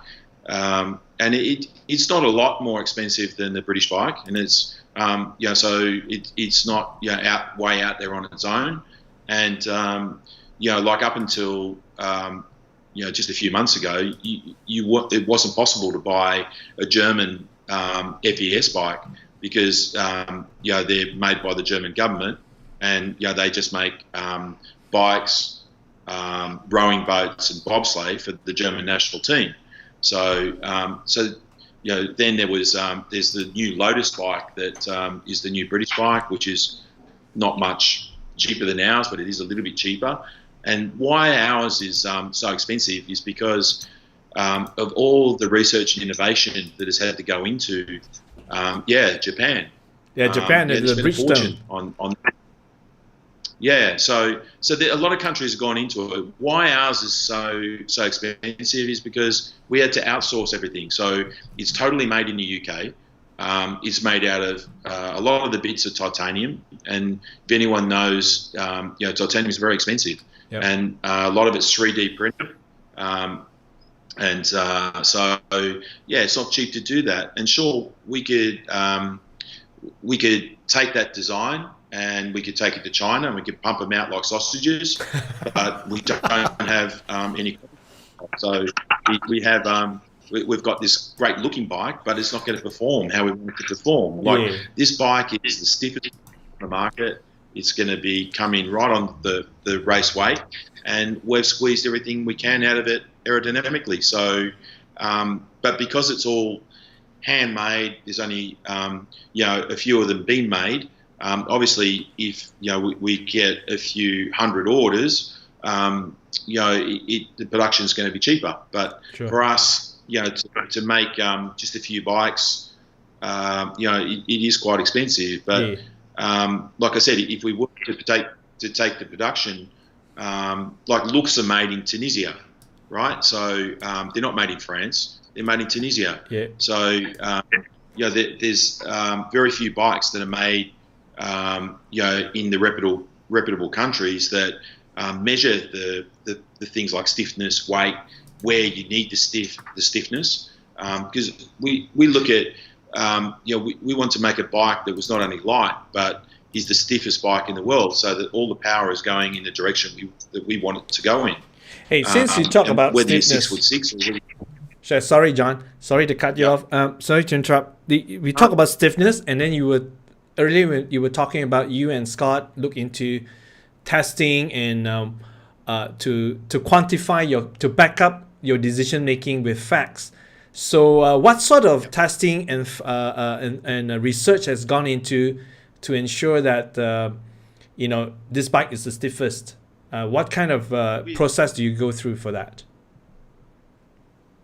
and it's not a lot more expensive than the British bike, and it's so it's not way out there on its own. And like up until just a few months ago, it wasn't possible to buy a German FES bike, because they're made by the German government, and they just make bikes, rowing boats, and bobsleigh for the German national team. So then there's the new Lotus bike that is the new British bike, which is not much cheaper than ours, but it is a little bit cheaper. And why ours is so expensive is because of all the research and innovation that has had to go into Japan. Japan is a Bridgestone. on Yeah, so a lot of countries have gone into it. Why ours is so expensive is because we had to outsource everything. So it's totally made in the UK. It's made out of a lot of the bits are titanium, and if anyone knows, titanium is very expensive, Yep. and a lot of it's 3D printed. It's not cheap to do that. And sure, we could take that design and we could take it to China and we could pump them out like sausages, but we don't have any. So we've got this great looking bike, but it's not going to perform how we want it to perform. Like this bike is the stiffest on the market. It's going to be coming right on the race weight, and we've squeezed everything we can out of it aerodynamically. So, but because it's all handmade, there's only a few of them being made. Obviously, if we get a few hundred orders, the production is going to be cheaper. But for us, to make just a few bikes, it is quite expensive. But like I said, if we were to take the production, like looks are made in Tunisia, right? So they're not made in France; they're made in Tunisia. Yeah. So there's very few bikes that are made, in the reputable countries that measure the things like stiffness, weight, where you need the stiffness. Because we look at we want to make a bike that was not only light but is the stiffest bike in the world, so that all the power is going in the direction that we want it to go in. Hey, since you talk about whether stiffness, you're 6'6" or sorry, John. Sorry to cut you off. Sorry to interrupt. We talk about stiffness, and then earlier when you were talking about you and Scott look into testing and to quantify to back up your decision making with facts. So, what sort of testing and research has gone into to ensure that this bike is the stiffest? What kind of process do you go through for that?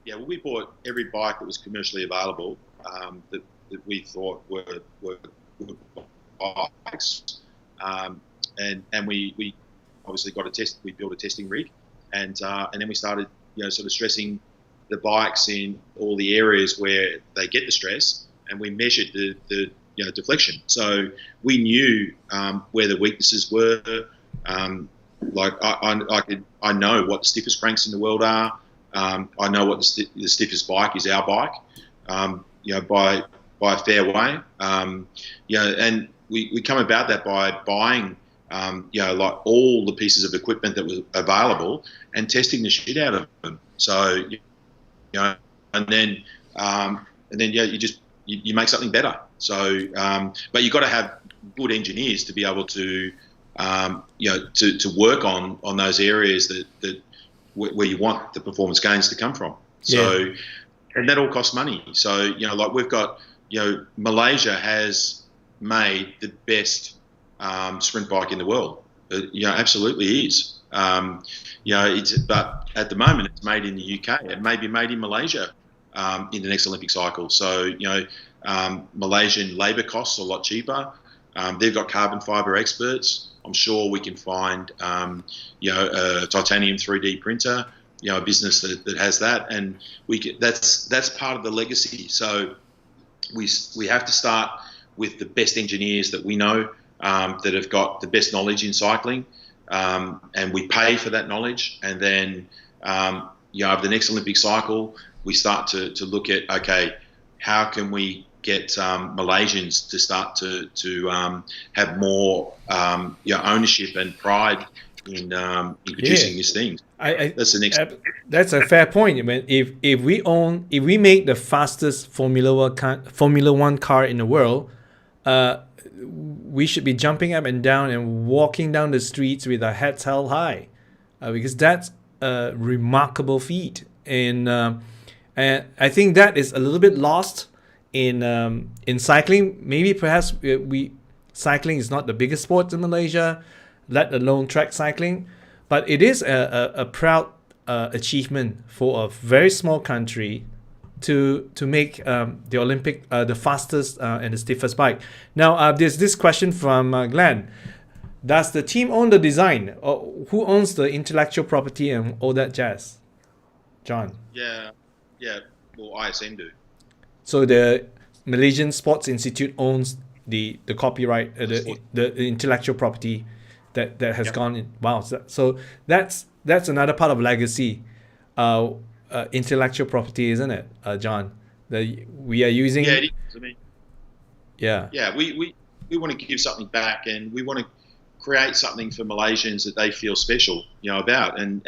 Yeah, well, we bought every bike that was commercially available that we thought were good bikes, and we obviously got a test. We built a testing rig, and then we started sort of stressing the bikes in all the areas where they get the stress, and we measured the deflection. So we knew where the weaknesses were. Like I know what the stiffest cranks in the world are. I know what the stiffest bike is. Our bike, by a fair way. And we come about that by buying, like all the pieces of equipment that was available and testing the shit out of them. So, and then you make something better. So, but you've got to have good engineers to be able to, to work on those areas that where you want the performance gains to come from. So, and that all costs money. So, like we've got, Malaysia has made the best sprint bike in the world. Absolutely is. But at the moment it's made in the UK. It may be made in Malaysia in the next Olympic cycle. So, Malaysian labour costs are a lot cheaper. They've got carbon fibre experts. I'm sure we can find, a titanium 3D printer, a business that has that, and that's part of the legacy. So we have to start with the best engineers that we know that have got the best knowledge in cycling, and we pay for that knowledge. And then, over the next Olympic cycle, we start to look at, okay, how can we get Malaysians to start to have more ownership and pride in producing these things. That's the next. That's a fair point. I mean, if we make the fastest Formula One car in the world, we should be jumping up and down and walking down the streets with our heads held high, because that's a remarkable feat. And I think that is a little bit lost in cycling. Maybe perhaps cycling is not the biggest sport in Malaysia, let alone track cycling, but it is a proud achievement for a very small country to make the Olympic the fastest and the stiffest bike. Now there's this question from Glenn. Does the team own the design, or who owns the intellectual property and all that jazz? John. Yeah. Well, ISM do. So the Malaysian Sports Institute owns the copyright, the intellectual property that has gone in. Wow. So that's another part of legacy, intellectual property, isn't it, John? That we are using. Yeah, it is. I mean, yeah. we want to give something back, and we want to create something for Malaysians that they feel special, about, and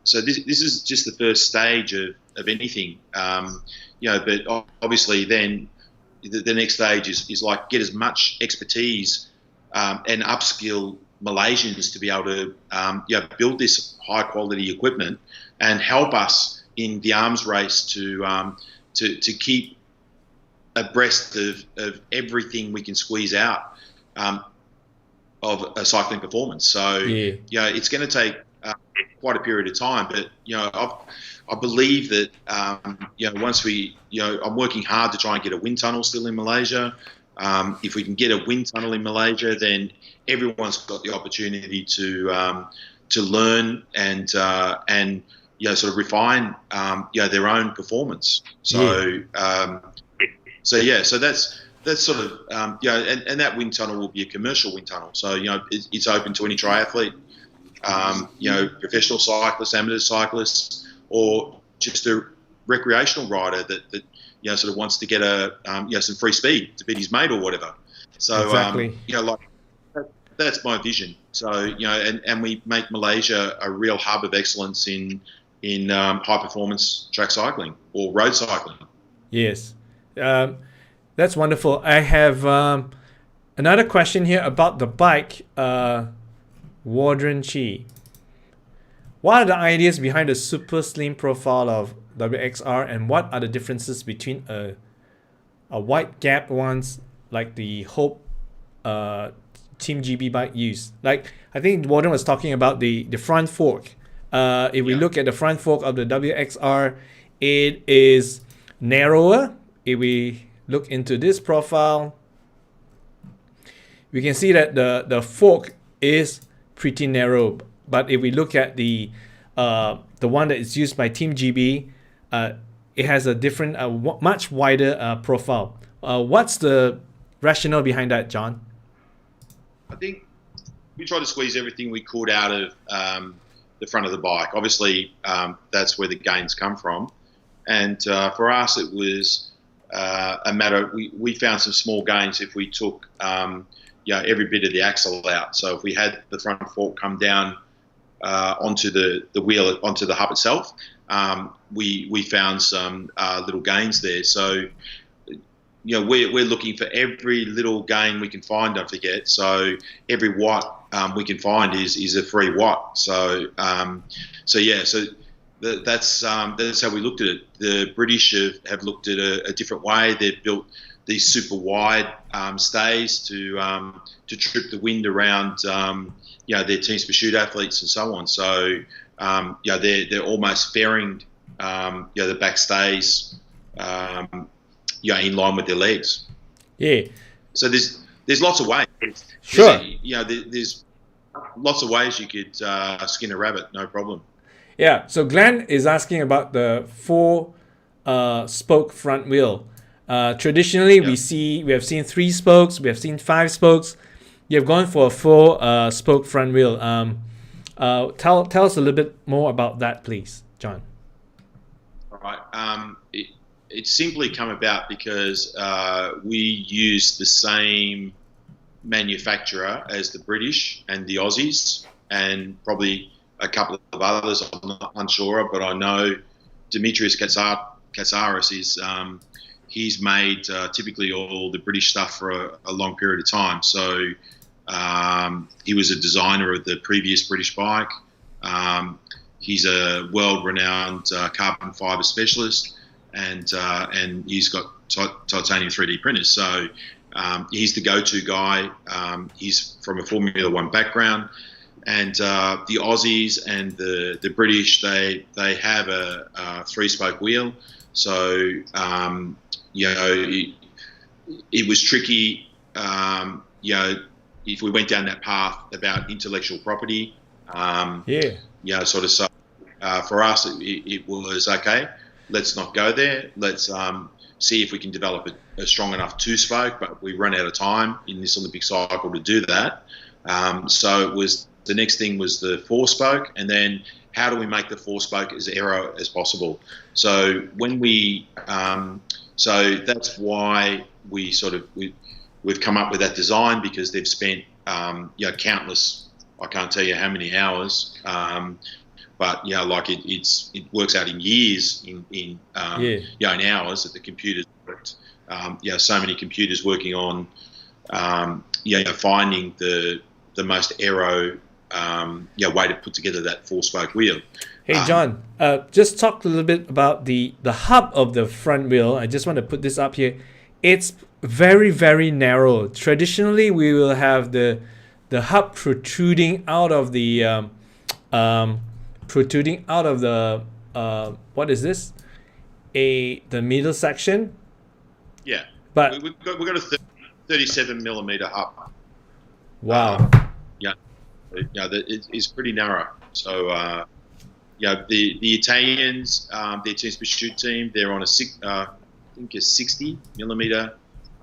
so this is just the first stage of anything, but obviously then the next stage is like get as much expertise and upskill Malaysians to be able to build this high quality equipment and help us in the arms race to keep abreast of everything we can squeeze out of a cycling performance. So it's going to take quite a period of time, but I believe that once I'm working hard to try and get a wind tunnel still in Malaysia. If we can get a wind tunnel in Malaysia, then everyone's got the opportunity to learn and sort of refine their own performance. So so that's sort of and that wind tunnel will be a commercial wind tunnel. So it's open to any triathlete, professional cyclists, amateur cyclists, or just a recreational rider that sort of wants to get some free speed to beat his mate or whatever. So exactly. That's my vision. So and we make Malaysia a real hub of excellence in high performance track cycling or road cycling. Yes. That's wonderful. I have another question here about the bike. Wardren Chi. What are the ideas behind the super slim profile of WX-R, and what are the differences between a wide gap ones like the Hope Team GB bike used? Like, I think Wardren was talking about the front fork. If we look at the front fork of the WX-R, it is narrower. If we look into this profile, we can see that the fork is pretty narrow. But if we look at the one that is used by Team GB, it has a different, much wider profile. What's the rationale behind that, John? I think we tried to squeeze everything we could out of the front of the bike. Obviously, that's where the gains come from. And for us, it was a matter, we found some small gains if we took every bit of the axle out. So if we had the front fork come down onto the wheel, onto the hub itself, we found some little gains there. So we're looking for every little gain we can find, don't forget. So every watt we can find is a free watt. So that's how we looked at it. The British have looked at a different way. They've built these super wide stays to trip the wind around their team's pursuit athletes and so on. So they're almost fairing the back stays in line with their legs. Yeah. So there's lots of ways. Sure. There's lots of ways you could skin a rabbit, no problem. Yeah. So Glenn is asking about the 4 spoke front wheel. Traditionally, we have seen 3 spokes, we have seen 5 spokes. You have gone for a 4 spoke front wheel. Tell us a little bit more about that, please, John. All right. It's simply come about because we use the same manufacturer as the British and the Aussies, and probably a couple of others. I'm not unsure of, but I know Dimitrios Katsaris is. He's made typically all the British stuff for a long period of time. So he was a designer of the previous British bike. He's a world-renowned carbon fibre specialist, and he's got titanium 3D printers. So he's the go-to guy. He's from a Formula One background, and the Aussies and the British they have a 3-spoke wheel. So it was tricky, if we went down that path about intellectual property, sort of. So for us, it was okay. Let's not go there. Let's see if we can develop a strong enough two-spoke, but we run out of time in this Olympic cycle to do that. So it was the next thing was the four-spoke, and then how do we make the four-spoke as aero as possible? So when we, so that's why we've come up with that design, because they've spent countless, I can't tell you how many hours, but like it works out in years, in hours that the computers worked. So many computers working on finding the most aero way to put together that four-spoke wheel. Hey John, just talk a little bit about the hub of the front wheel. I just want to put this up here. It's very, very narrow. Traditionally, we will have the hub protruding out of the what is this? The middle section. Yeah, but we've got a 37 millimeter hub. Wow. It's pretty narrow. So the Italians, their team pursuit team, they're on a 60 millimeter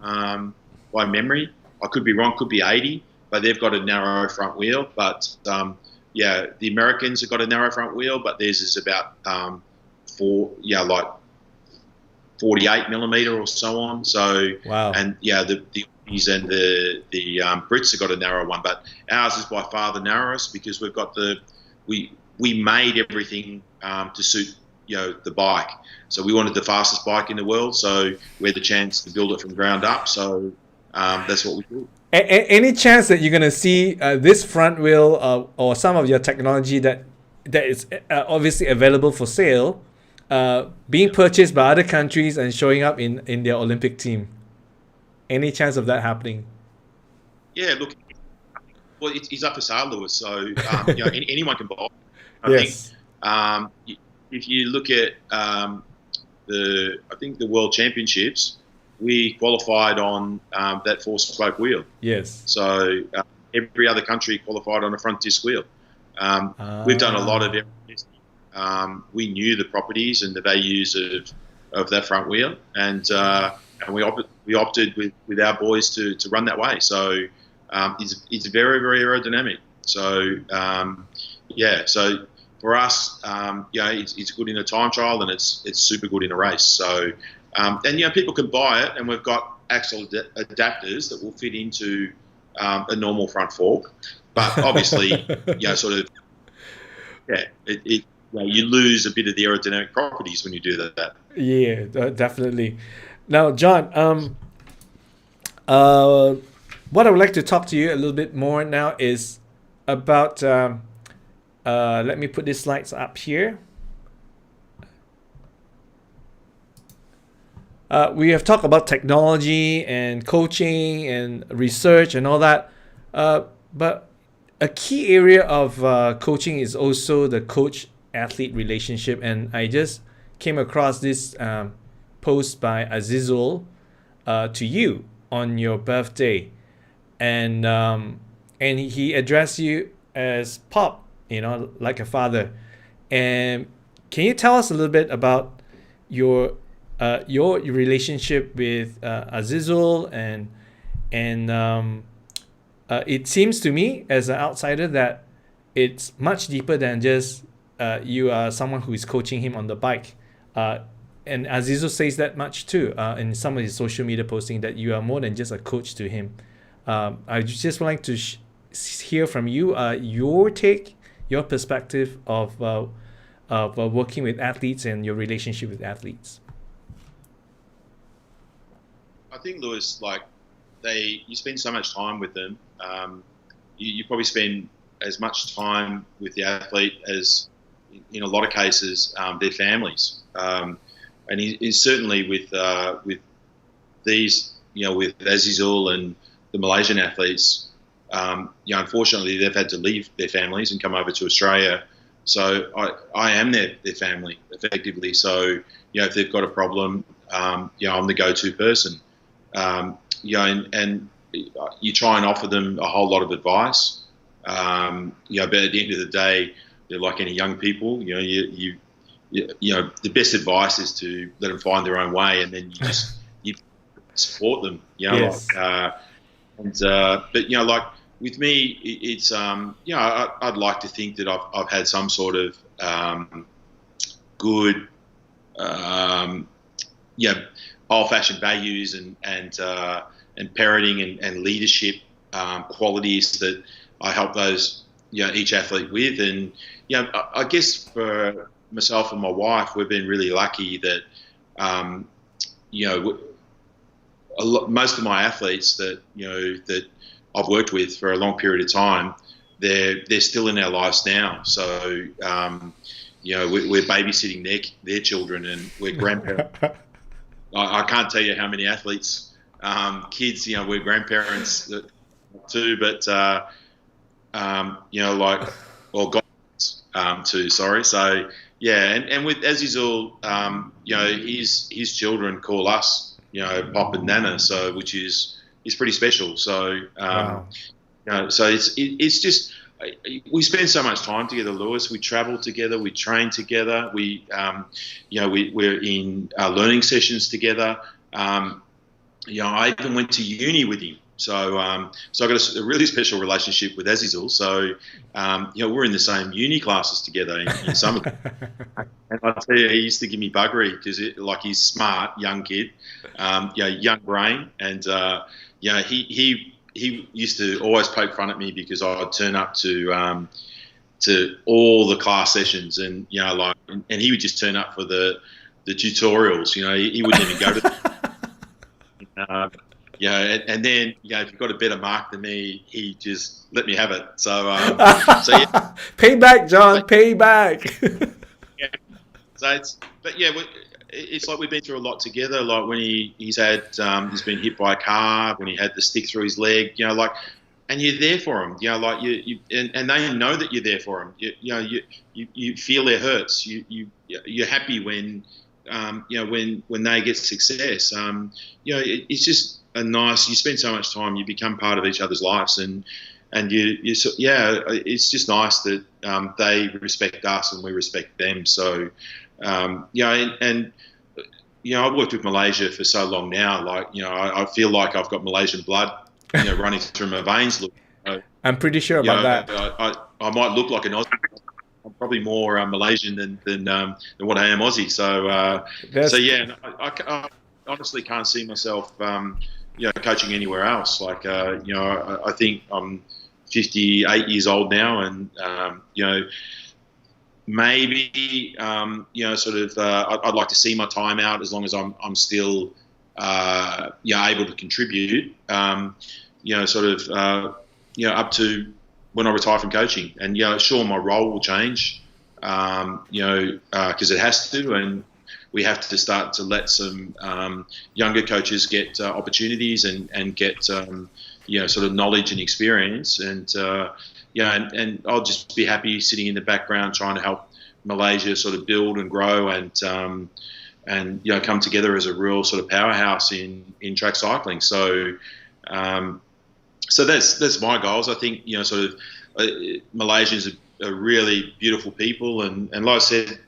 by memory. I could be wrong, could be 80, but they've got a narrow front wheel. But the Americans have got a narrow front wheel, but theirs is about 48 millimeter or so on. So wow. And the Aussies and the Brits have got a narrow one, but ours is by far the narrowest, because we've got we made everything to suit the bike. So we wanted the fastest bike in the world, so we had the chance to build it from ground up. So that's what we do. Any chance that you're gonna see this front wheel or some of your technology that is obviously available for sale being purchased by other countries and showing up in their Olympic team? Any chance of that happening? Yeah, look, well, it's up for sale, Lewis. So anyone can buy it. I think if you look at the World Championships, we qualified on that four-spoke wheel. Yes. So every other country qualified on a front disc wheel. We've done a lot of it. We knew the properties and the values of that front wheel, and we opted with our boys to run that way. So it's very, very aerodynamic. So so for us, it's good in a time trial, and it's super good in a race. So and people can buy it, and we've got axle adapters that will fit into a normal front fork, but obviously you lose a bit of the aerodynamic properties when you do that. Yeah, definitely. Now, John, what I would like to talk to you a little bit more now is about, let me put these slides up here. We have talked about technology and coaching and research and all that, but a key area of coaching is also the coach-athlete relationship. And I just came across this post by Azizul to you on your birthday, and he addressed you as Pop, like a father. And can you tell us a little bit about your relationship with Azizul, and it seems to me as an outsider that it's much deeper than just you are someone who is coaching him on the bike. And Azizul says that much too in some of his social media posting, that you are more than just a coach to him. I just would like to hear from you your take, your perspective of working with athletes and your relationship with athletes. I think, Lewis, you spend so much time with them. You probably spend as much time with the athlete as, in a lot of cases, their families. And he's certainly with these, with Azizul and the Malaysian athletes, unfortunately they've had to leave their families and come over to Australia. So I am their family effectively. So if they've got a problem, I'm the go-to person. And you try and offer them a whole lot of advice. But at the end of the day, they're like any young people. The best advice is to let them find their own way, and then you support them. Yes. But like with me, it's I'd like to think that I've had some sort of good old-fashioned values and parenting and leadership qualities that I help those each athlete with. And I guess for myself and my wife, we've been really lucky that most of my athletes that that I've worked with for a long period of time, they're still in our lives now. So we're babysitting their children, and we're grandparents. I can't tell you how many athletes, kids, we're grandparents too, but too. Sorry. So and with Azizul, his children call us, Pop and Nana, so which is pretty special. So Wow. so it's just we spend so much time together, Lewis. We travel together, we train together, we're in learning sessions together. I even went to uni with him. So I got a really special relationship with Azizul. So we're in the same uni classes together in summer. And I tell you, he used to give me buggery because he's smart, young kid, young brain, and he used to always poke fun at me because I'd turn up to all the class sessions, and and he would just turn up for the tutorials. He wouldn't even go to them. And then if you got a better mark than me, he just let me have it. So Payback, John. Payback. It's like we've been through a lot together. Like when he's been hit by a car, when he had the stick through his leg, and you're there for him. And they know that you're there for him. You feel their hurts. You're happy when when they get success. It's just you spend so much time, you become part of each other's lives, and it's just nice that they respect us and we respect them. So I've worked with Malaysia for so long now. I feel like I've got Malaysian blood running through my veins. I'm pretty sure about that. I might look like an Aussie. I'm probably more Malaysian than what I am Aussie. So I honestly can't see myself coaching anywhere else. I think I'm 58 years old now, and maybe I'd like to see my time out as long as I'm still able to contribute. Up to when I retire from coaching, and sure, my role will change, because it has to, and we have to start to let some younger coaches get opportunities and get knowledge and experience, and I'll just be happy sitting in the background trying to help Malaysia sort of build and grow and come together as a real sort of powerhouse in track cycling. So that's my goals. I think Malaysians are really beautiful people, and like I said,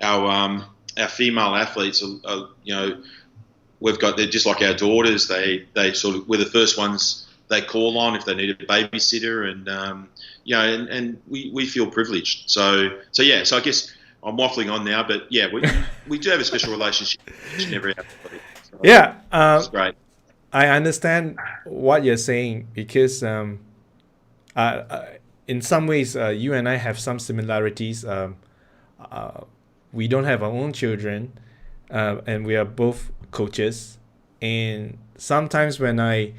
our female athletes are they're just like our daughters. We're the first ones they call on if they need a babysitter, and we feel privileged. So I guess I'm waffling on now, but we do have a special relationship with each and every athlete. So it's great. I understand what you're saying because in some ways you and I have some similarities. We don't have our own children, and we are both coaches. And sometimes when I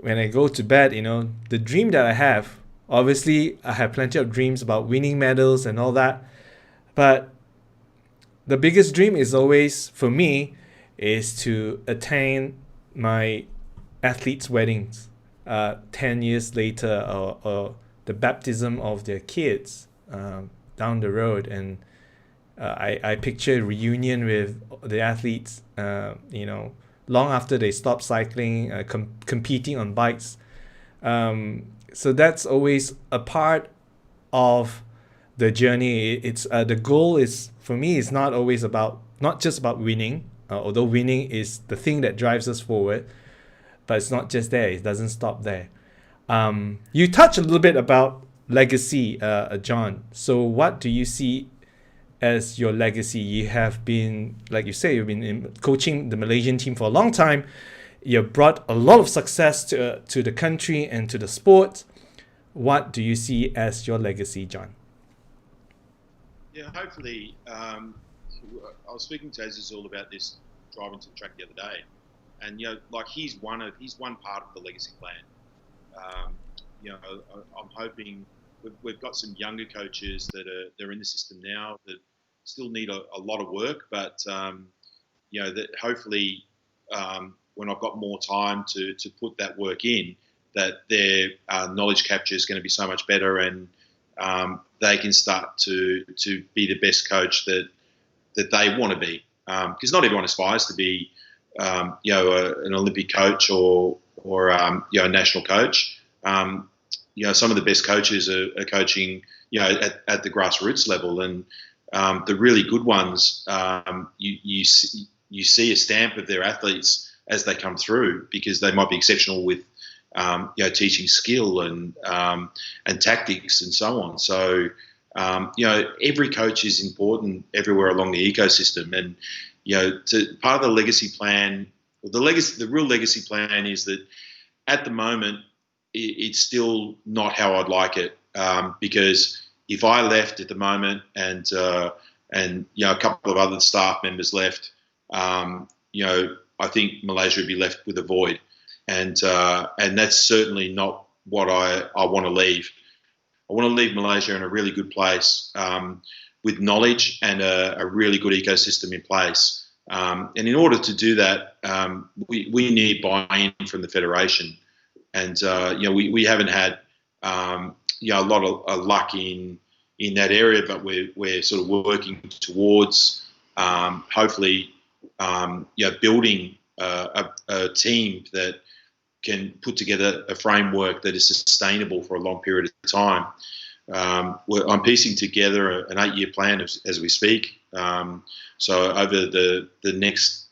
go to bed, the dream that I have, obviously I have plenty of dreams about winning medals and all that, but the biggest dream is always for me is to attain my athletes' weddings 10 years later, or the baptism of their kids down the road. And I picture a reunion with the athletes, long after they stop cycling, competing on bikes. So that's always a part of the journey. It's the goal is, for me, is not just about winning, although winning is the thing that drives us forward, but it's not just there. It doesn't stop there. You touched a little bit about legacy, John. So what do you see as your legacy? You have been, like you say, you've been coaching the Malaysian team for a long time. You've brought a lot of success to the country and to the sport. What do you see as your legacy, John? Yeah, hopefully, I was speaking to Azizul about this driving to the track the other day, and like he's one part of the legacy plan. I'm hoping we've got some younger coaches they're in the system now that still need a lot of work, but that hopefully when I've got more time to put that work in, that their knowledge capture is going to be so much better, and they can start to be the best coach that they want to be. Because not everyone aspires to be, an Olympic coach or a national coach. Some of the best coaches are coaching, at the grassroots level, and the really good ones, you see a stamp of their athletes as they come through, because they might be exceptional with, teaching skill and tactics and so on. So, every coach is important everywhere along the ecosystem, and part of the legacy plan, the real legacy plan is that at the moment it's still not how I'd like it, because if I left at the moment and a couple of other staff members left, I think Malaysia would be left with a void, and that's certainly not what I want to leave. I want to leave Malaysia in a really good place, with knowledge and a really good ecosystem in place. And in order to do that, we need buy-in from the federation. And we haven't had a lot of luck in that area, but we're sort of working towards hopefully building a team that can put together a framework that is sustainable for a long period of time. I'm piecing together an 8-year plan as we speak. So over the next,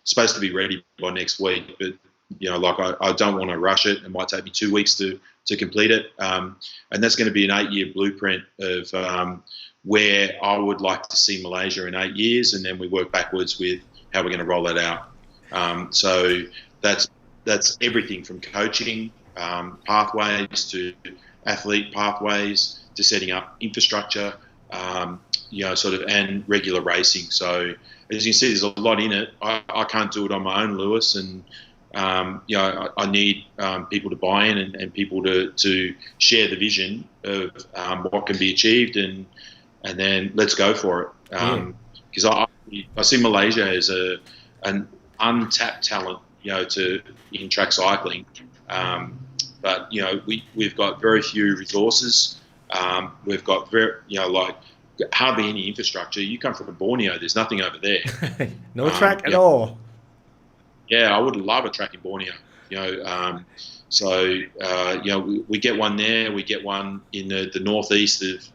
supposed to be ready by next week, but I don't want to rush it. It might take me 2 weeks to complete it, and that's going to be an 8-year blueprint of where I would like to see Malaysia in 8 years, and then we work backwards with how we're going to roll that out. So that's everything from coaching pathways to athlete pathways to setting up infrastructure, and regular racing. So as you can see, there's a lot in it. I can't do it on my own, Lewis, and I need people to buy in and people to share the vision of what can be achieved, and then let's go for it. Because I see Malaysia as an untapped talent, in track cycling. But we've got very few resources. We've got hardly any infrastructure. You come from Borneo, there's nothing over there. No track at all. Yeah, I would love a track in Borneo. We get one there. We get one in the northeast of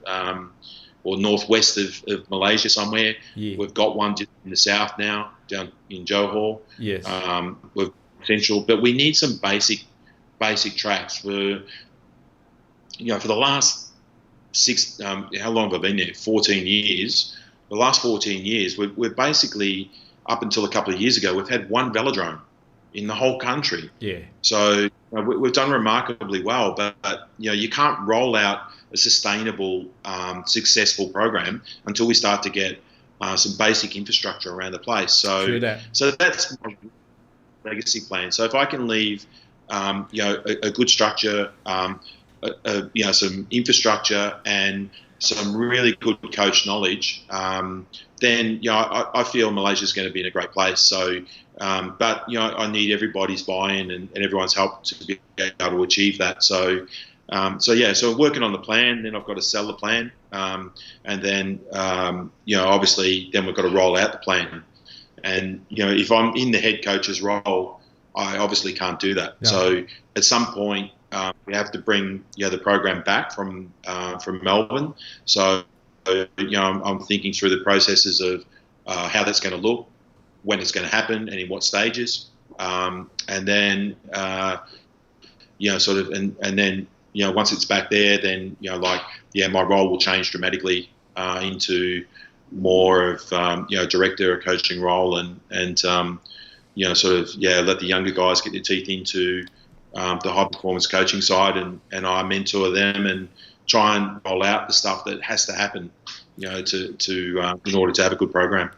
or northwest of Malaysia somewhere. Yeah. We've got one in the south now, down in Johor. Yes. We're central, but we need some basic tracks for the last how long have I been there? 14 years. The last 14 years, we're basically, up until a couple of years ago, we've had one velodrome in the whole country. Yeah. So we've done remarkably well, but you can't roll out a sustainable, successful program until we start to get some basic infrastructure around the place. So that's my legacy plan. So if I can leave, a good structure, some infrastructure and some really good coach knowledge, then I feel Malaysia's going to be in a great place. So, but I need everybody's buy-in and everyone's help to be able to achieve that. So working on the plan, then I've got to sell the plan, and then obviously then we've got to roll out the plan. And if I'm in the head coach's role, I obviously can't do that. Yeah. So at some point, we have to bring the program back from Melbourne. So I'm thinking through the processes of how that's going to look, when it's going to happen, and in what stages, and then and then once it's back there, then my role will change dramatically into more of director or coaching role, and let the younger guys get their teeth into the high performance coaching side, and I mentor them and try and roll out the stuff that has to happen, to in order to have a good program.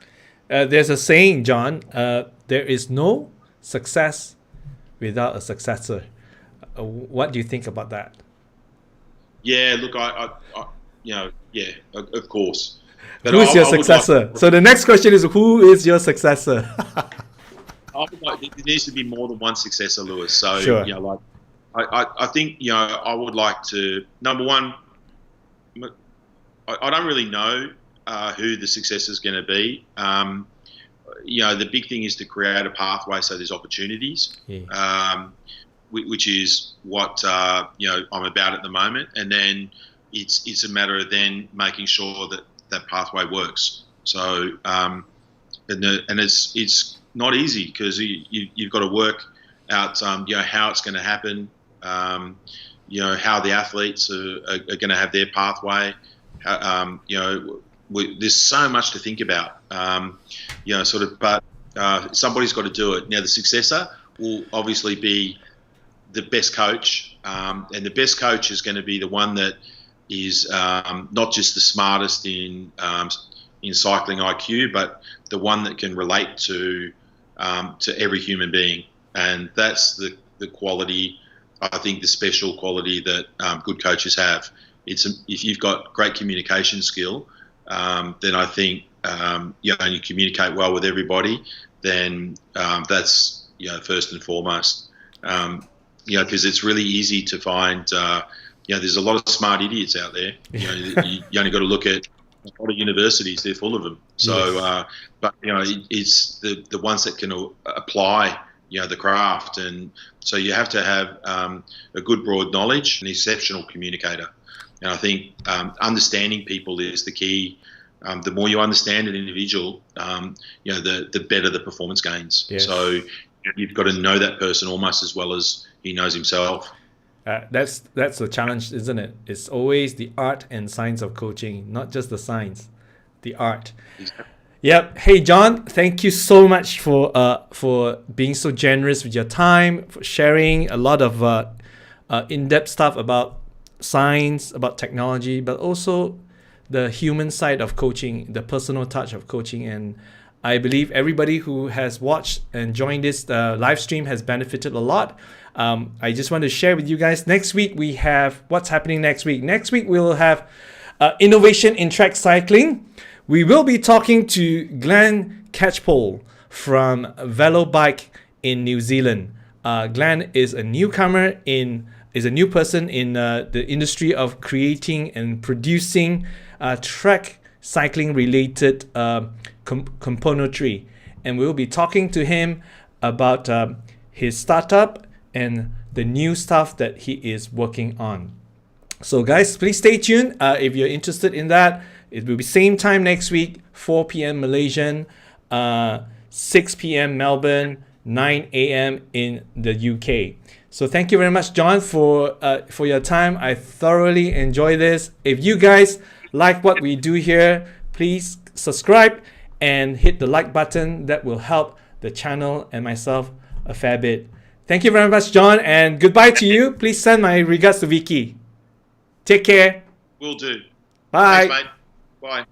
There's a saying, John. There is no success without a successor. What do you think about that? Yeah, look, of course. But Who's your successor? So the next question is, who is your successor? There needs to be more than one successor, Lewis. So, sure. I think, I would like to, number one, I don't really know who the successor is going to be. The big thing is to create a pathway so there's opportunities, which is what, I'm about at the moment. And then it's a matter of then making sure that pathway works. So, and it's not easy, because you've got to work out, how it's going to happen, how the athletes are going to have their pathway. There's so much to think about, but somebody's got to do it. Now, the successor will obviously be the best coach, and the best coach is going to be the one that is not just the smartest in cycling IQ, but the one that can relate to every human being. And that's the quality, I think, the special quality that good coaches have. If you've got great communication skill, then I think, and you communicate well with everybody, then that's, first and foremost. Because it's really easy to find, there's a lot of smart idiots out there. You only got to look at a lot of universities; they're full of them. So, yes. But it's the ones that can apply, the craft, and so you have to have a good broad knowledge, an exceptional communicator. And I think understanding people is the key. The more you understand an individual, the better the performance gains. Yes. So you've got to know that person almost as well as he knows himself. That's the challenge, isn't it? It's always the art and science of coaching, not just the science, the art. Exactly. Yep. Hey, John, thank you so much for being so generous with your time, for sharing a lot of in-depth stuff about science, about technology, but also the human side of coaching, the personal touch of coaching. And I believe everybody who has watched and joined this live stream has benefited a lot. I just want to share with you guys, next week we have, what's happening next week? Next week we'll have innovation in track cycling. We will be talking to Glenn Catchpole from Velobike in New Zealand. Glenn is a newcomer is a new person in the industry of creating and producing track cycling related componentry, and we'll be talking to him about his startup and the new stuff that he is working on. So guys, please stay tuned if you're interested in that. It will be same time next week, 4 p.m. Malaysian, 6 p.m. Melbourne, 9 a.m. in the UK. So thank you very much, John, for your time. I thoroughly enjoy this. If you guys like what we do here, please subscribe and hit the like button. That will help the channel and myself a fair bit. Thank you very much, John, and goodbye to you. Please send my regards to Vicky. Take care. Will do. Bye. Thanks, mate. Bye.